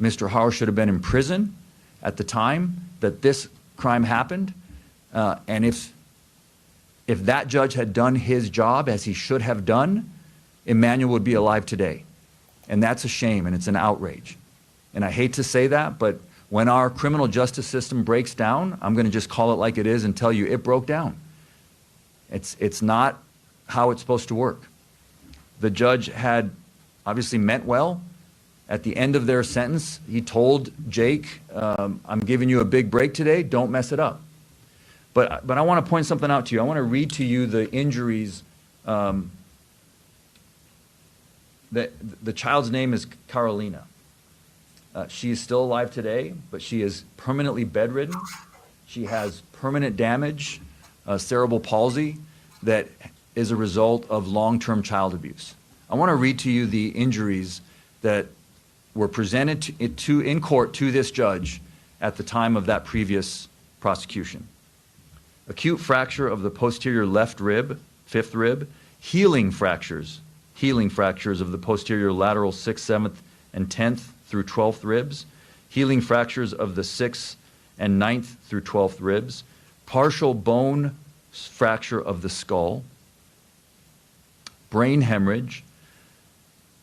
Mr. Haro should have been in prison at the time that this crime happened. And if that judge had done his job as he should have done, Emmanuel would be alive today. And that's a shame, and it's an outrage. And I hate to say that, but when our criminal justice system breaks down, I'm going to just call it like it is and tell you it broke down. It's not how it's supposed to work. The judge had obviously meant well. At the end of their sentence, he told Jake, I'm giving you a big break today, don't mess it up. But I want to point something out to you. I want to read to you the injuries. The child's name is Carolina. She is still alive today, but she is permanently bedridden. She has permanent damage, cerebral palsy, that is a result of long-term child abuse. I want to read to you the injuries that were presented in court to this judge at the time of that previous prosecution. Acute fracture of the posterior left rib, fifth rib, healing fractures of the posterior lateral 6th, 7th, and 10th through 12th ribs, healing fractures of the 6th and 9th through 12th ribs, partial bone fracture of the skull, brain hemorrhage,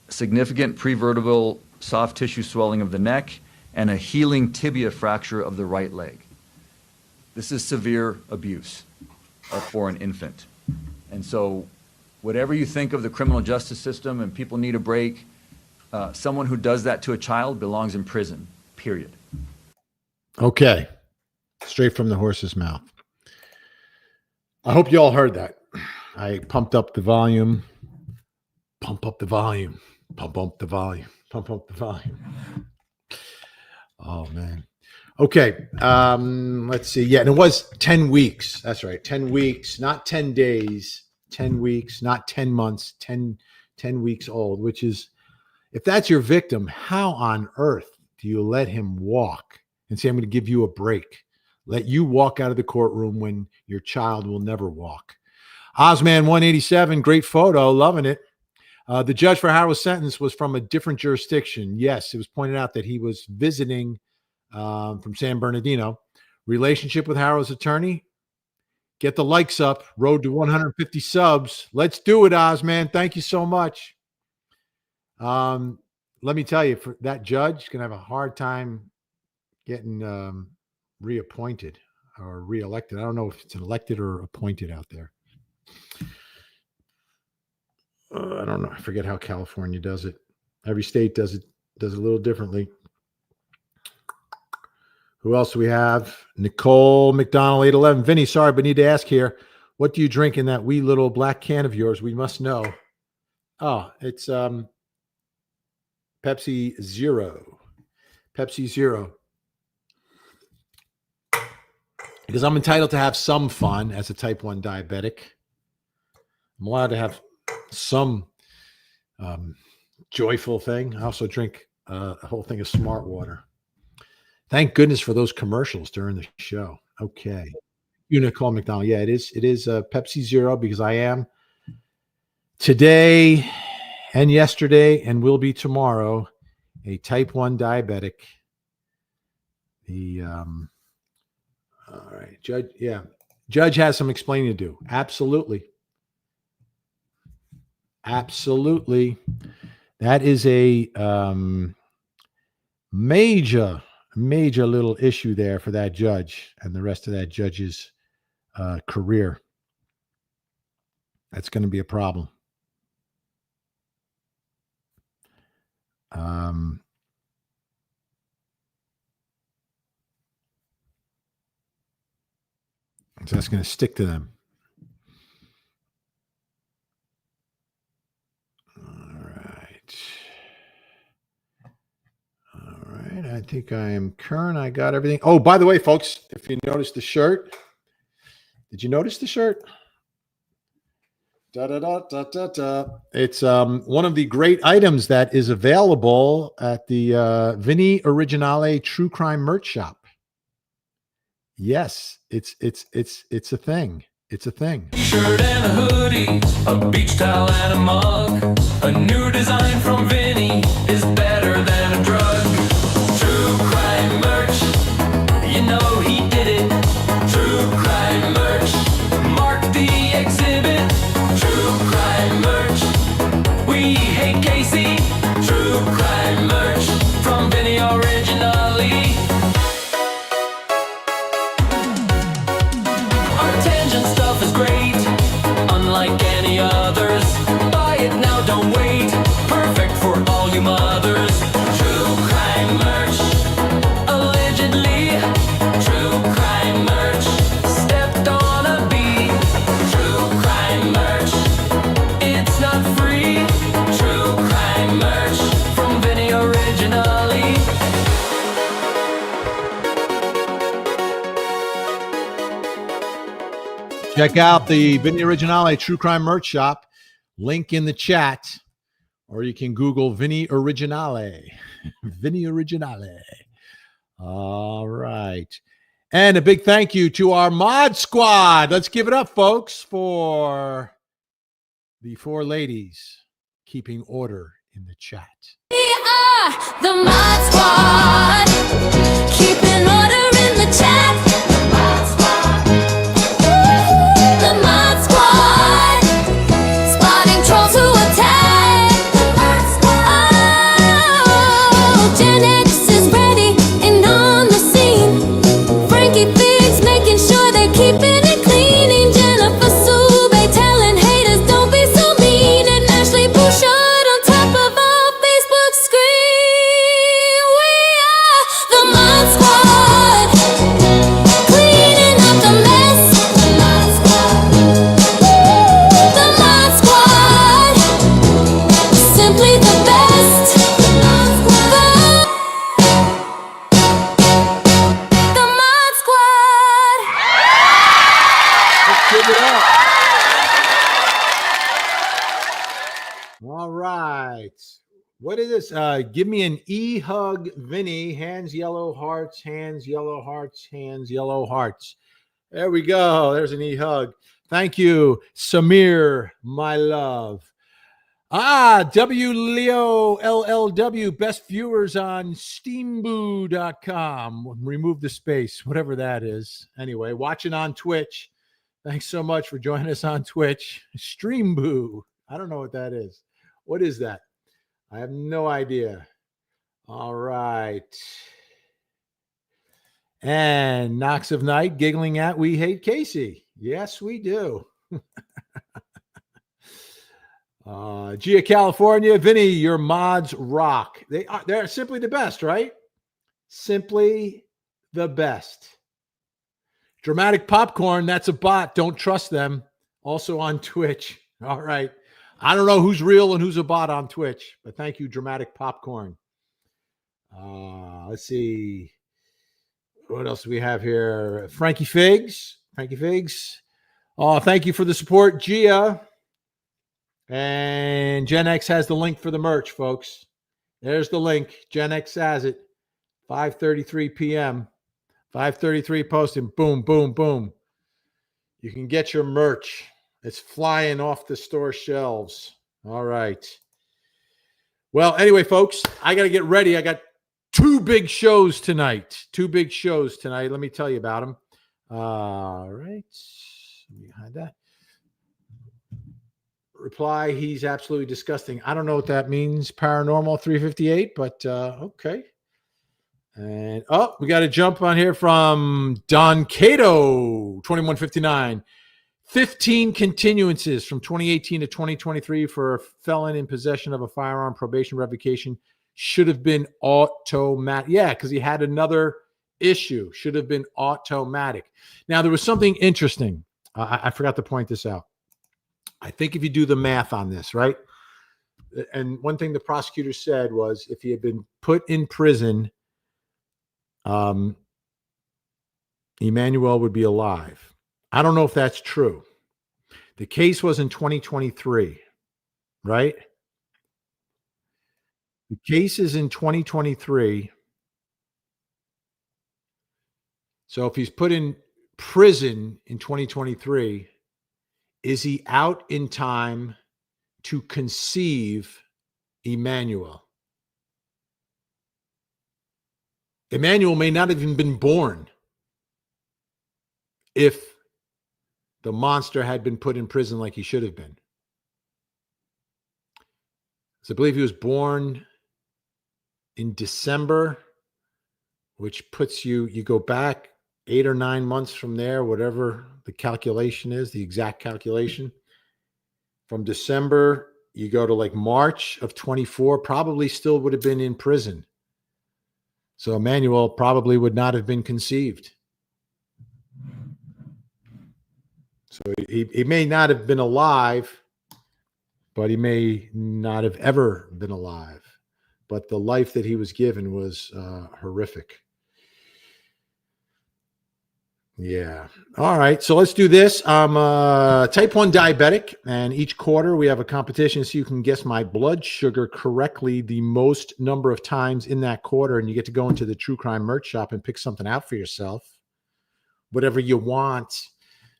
significant prevertebral soft tissue swelling of the neck, and a healing tibia fracture of the right leg. This is severe abuse for an infant. And so whatever you think of the criminal justice system and people need a break, someone who does that to a child belongs in prison, period. Okay. Straight from the horse's mouth. I hope you all heard that. I pumped up the volume. Pump up the volume. Pump up the volume. Pump up the volume. Oh, man. Okay. Let's see. Yeah, and it was 10 weeks. That's right. 10 weeks, not 10 days. 10 weeks, not 10 months. 10 weeks old, which is, if that's your victim, how on earth do you let him walk and say, I'm going to give you a break? let you walk out of the courtroom when your child will never walk. Ozman 187, great photo, loving it. The judge for Harrow's sentence was from a different jurisdiction. Yes, it was pointed out that he was visiting from San Bernardino. Relationship with Harrow's attorney. Get the likes up. Road to 150 subs. Let's do it, Ozman. Thank you so much. Let me tell you, for that judge is going to have a hard time getting reappointed or reelected. I don't know if it's elected or appointed out there. I don't know. I forget how California does it. Every state does it a little differently. Who else do we have? Nicole McDonald, 811. Vinny, sorry, but need to ask here. What do you drink in that wee little black can of yours? We must know. Oh, it's Pepsi Zero. Pepsi Zero. Because I'm entitled to have some fun as a type 1 diabetic. I'm allowed to have some joyful thing. I also drink a whole thing of smart water. Thank goodness for those commercials during the show. Okay. You Nicole McDonald. Yeah, it is Pepsi Zero because I am today and yesterday and will be tomorrow a type 1 diabetic. All right, Judge. Yeah. Judge has some explaining to do. Absolutely. Absolutely. That is a major little issue there for that judge and the rest of that judge's career. That's going to be a problem. So that's going to stick to them. All right. I think I am current. I got everything. Oh, by the way, folks, if you noticed the shirt, did you notice the shirt? It's one of the great items that is available at the Vinny Originale True Crime Merch Shop. Yes, it's a thing. It's a thing. Shirt and a hoodie, a beach towel and a mug. A new design from Vinny is better than a drug. True crime merch, you know he did it. True crime merch, mark the exhibit. True crime merch, we hate Casey. True crime merch from Vinny Originally. Our tangent stuff is great, unlike any others. Buy it now, don't wait. Perfect for all you mothers. True crime merch, allegedly. True crime merch, stepped on a bee. True crime merch, it's not free. True crime merch from Vinny Originally. Check out the Vinny Originale True Crime Merch Shop. Link in the chat. Or you can Google Vinny Originale. Vinny Originale. All right. And a big thank you to our mod squad. Let's give it up, folks, for the 4 ladies keeping order in the chat. We are the Mod Squad, keeping order in the chat. The Mod Squad, the Mod Squad, spotting trolls who attack. The Mod Squad, oh, Gen X is ready and on the scene. Frankie Figs making sure they're keeping it clean. Jennifer Soubey telling haters don't be so mean. And Ashley Bouchard on top of our Facebook screen. We are the Mod Squad, cleaning up the mess. The Mod Squad, the Mod Squad, simply the best. The Mod Squad, the Mod Squad. What is this? Give me an e-hug, Vinny. Hands, yellow hearts, hands, yellow hearts, hands, yellow hearts. There we go. There's an e-hug. Thank you, Samir, my love. W. Leo LLW, best viewers on steamboo.com. Remove the space, whatever that is. Anyway, watching on Twitch. Thanks so much for joining us on Twitch. Streamboo. I don't know what that is. What is that? I have no idea. All right. And Knox of Night giggling at We Hate Casey. Yes, we do. Gia, California. Vinny, your mods rock. They're simply the best, right? Simply the best. Dramatic Popcorn, that's a bot. Don't trust them. Also on Twitch. All right. I don't know who's real and who's a bot on Twitch, but thank you, Dramatic Popcorn. Let's see. What else do we have here? Frankie Figs. Frankie Figs. Oh, thank you for the support, Gia. And Gen X has the link for the merch, folks. There's the link. Gen X has it. 5:33 p.m. 5:33 posting. Boom, boom, boom. You can get your merch. It's flying off the store shelves. All right. Well, anyway, folks, I got to get ready. I got two big shows tonight. Let me tell you about them. All right. Behind that. Reply, he's absolutely disgusting. I don't know what that means. Paranormal 358, but okay. And we got a jump on here from Don Cato, 2159. 15 continuances from 2018 to 2023 for a felon in possession of a firearm. Probation revocation should have been automatic. Yeah, because he had another issue. Should have been automatic. Now, there was something interesting. I forgot to point this out. I think if you do the math on this, right? And one thing the prosecutor said was if he had been put in prison, Emmanuel would be alive. I don't know if that's true. The case was in 2023, right? The case is in 2023. So if he's put in prison in 2023, is he out in time to conceive Emmanuel? Emmanuel may not have even been born if the monster had been put in prison like he should have been. So I believe he was born in December, which puts you go back 8 or 9 months from there, whatever the calculation is, the exact calculation. From December, you go to like March of 24, probably still would have been in prison. So Emmanuel probably would not have been conceived. So he may not have been alive, but he may not have ever been alive. But the life that he was given was horrific. Yeah. All right. So let's do this. I'm type 1 diabetic, and each quarter we have a competition so you can guess my blood sugar correctly the most number of times in that quarter, and you get to go into the True Crime merch shop and pick something out for yourself, whatever you want.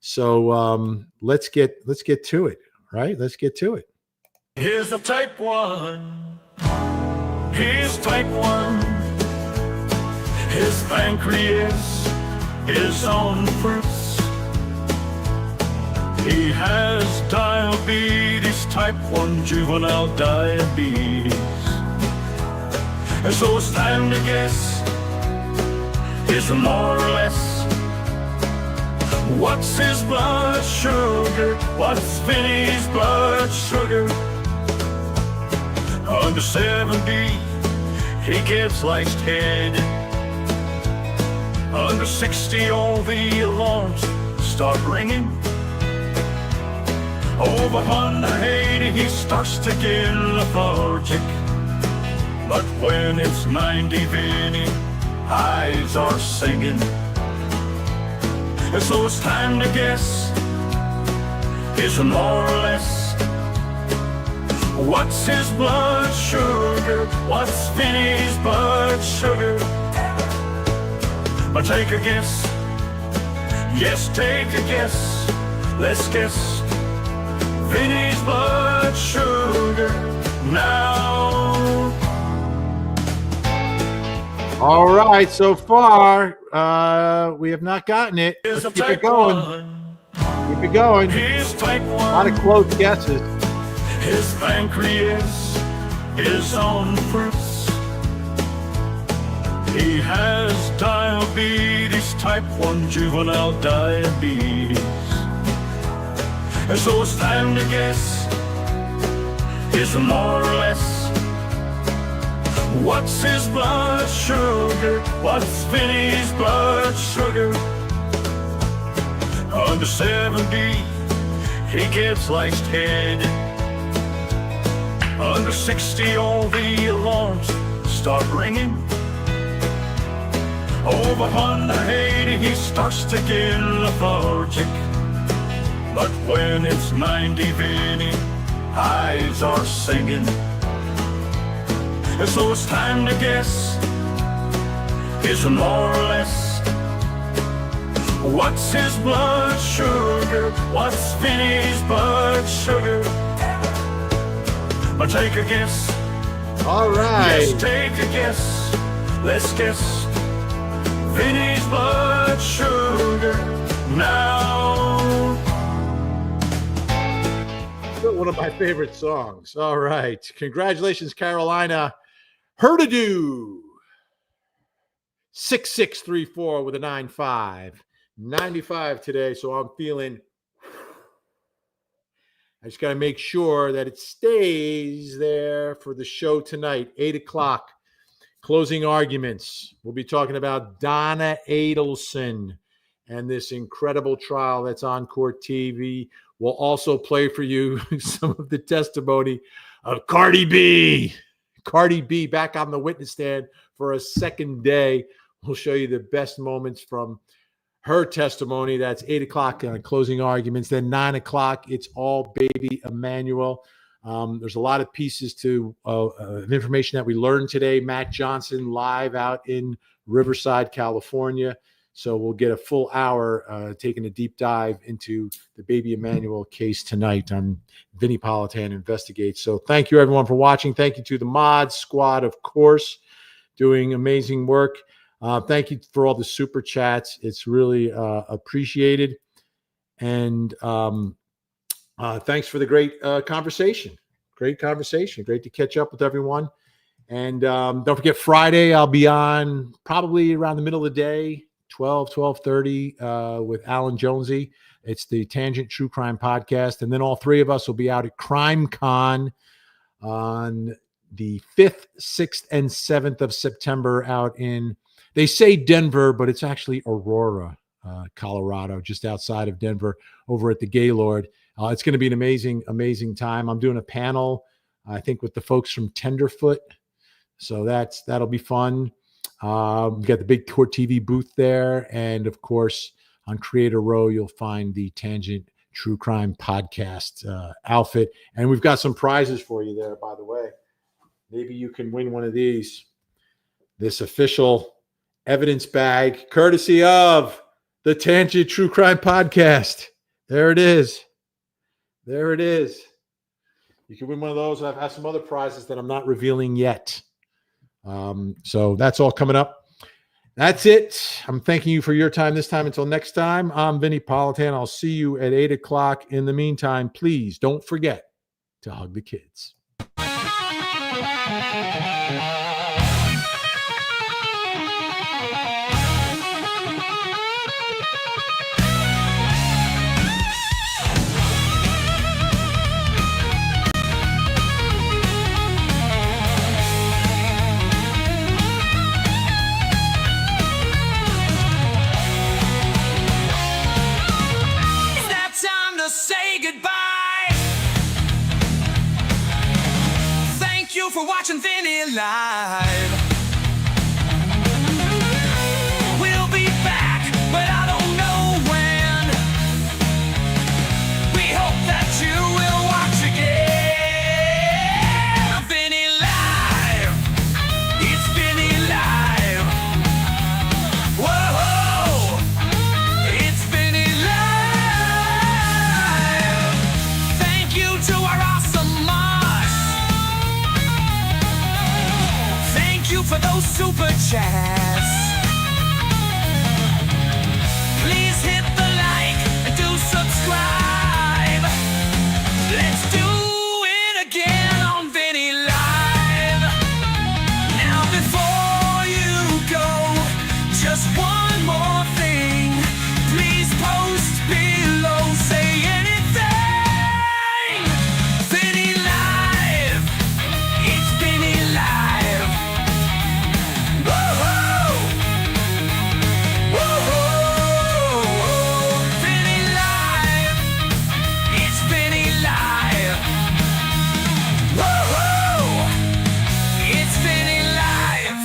So let's get to it, right? Let's get to it. Here's a type 1. Here's type 1. His pancreas is on fruits. He has diabetes, type 1 juvenile diabetes. And so it's time to guess, is more or less. What's his blood sugar? What's Vinny's blood sugar? Under 70, he gets lightheaded. Under 60, all the alarms start ringing. Over 180, he starts to get lethargic. But when it's 90, Vinny, eyes are singing. And so it's time to guess, is it more or less? What's his blood sugar? What's Vinny's blood sugar? But take a guess. Yes, take a guess. Let's guess. Vinny's blood sugar now. All right, so far, we have not gotten it. Is Let's a keep it type going. one. Keep it going. He's type A lot of one. close guesses. His pancreas is on fruits. He has diabetes, type 1 juvenile diabetes. And so it's time to guess, is more or less. What's his blood sugar? What's Vinny's blood sugar? Under 70, he gets like head. Under 60, all the alarms start ringing. Over 180, he starts to get lethargic. But when it's 90, Vinny, eyes are singing. And so it's time to guess, is more or less. What's his blood sugar? What's Vinny's blood sugar? But take a guess. All right. Yes, take a guess. Let's guess. Vinny's blood sugar now. One of my favorite songs. All right. Congratulations, Carolina. Her to do. 6634 with a 95. 95 today. So I'm feeling. I just got to make sure that it stays there for the show tonight. 8 o'clock. Closing arguments. We'll be talking about Donna Adelson and this incredible trial that's on Court TV. We'll also play for you some of the testimony of Cardi B. Cardi B back on the witness stand for a second day. We'll show you the best moments from her testimony. That's 8 o'clock on closing arguments. Then 9 o'clock, it's all baby Emmanuel. There's a lot of pieces to of information that we learned today. Matt Johnson live out in Riverside, California. So we'll get a full hour taking a deep dive into the baby Emmanuel case tonight on Vinny Politan Investigates. So thank you, everyone, for watching. Thank you to the mod squad, of course, doing amazing work. Thank you for all the super chats. It's really appreciated. And thanks for the great conversation. Great conversation. Great to catch up with everyone. And don't forget, Friday, I'll be on probably around the middle of the day, 12:30 with Alan Jonesy. It's the Tangent True Crime Podcast. And then all three of us will be out at Crime Con on the 5th, 6th, and 7th of September out in, they say Denver, but it's actually Aurora, Colorado, just outside of Denver, over at the Gaylord. It's going to be an amazing, amazing time. I'm doing a panel, I think, with the folks from Tenderfoot. So that'll be fun. We got the big Court TV booth there. And of course, on Creator Row, you'll find the Tangent True Crime Podcast outfit. And we've got some prizes for you there, by the way. Maybe you can win one of these. This official evidence bag, courtesy of the Tangent True Crime Podcast. There it is. There it is. You can win one of those. I have some other prizes that I'm not revealing yet. So that's all coming up. That's it. I'm thanking you for your time this time. Until next time, I'm Vinny Politan. I'll see you at 8 o'clock. In the meantime, please don't forget to hug the kids. It's that time to say goodbye. Thank you for watching Vinny Live. We'll be back, but I don't know when. We hope that you will watch again. chats. Please hit the like and do subscribe. Let's do it again on Vinny Live. Now before you go, just one more thing. Please post below, say anything. Vinny Live, it's Vinny Live. Woo-hoo! Woo-hoo! Vinny Live, it's Vinny Live. Woo-hoo! It's Vinny Live.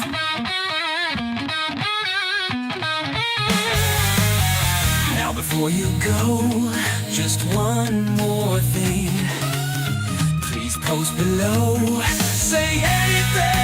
Now before you go, just one more thing. Please post below, say anything.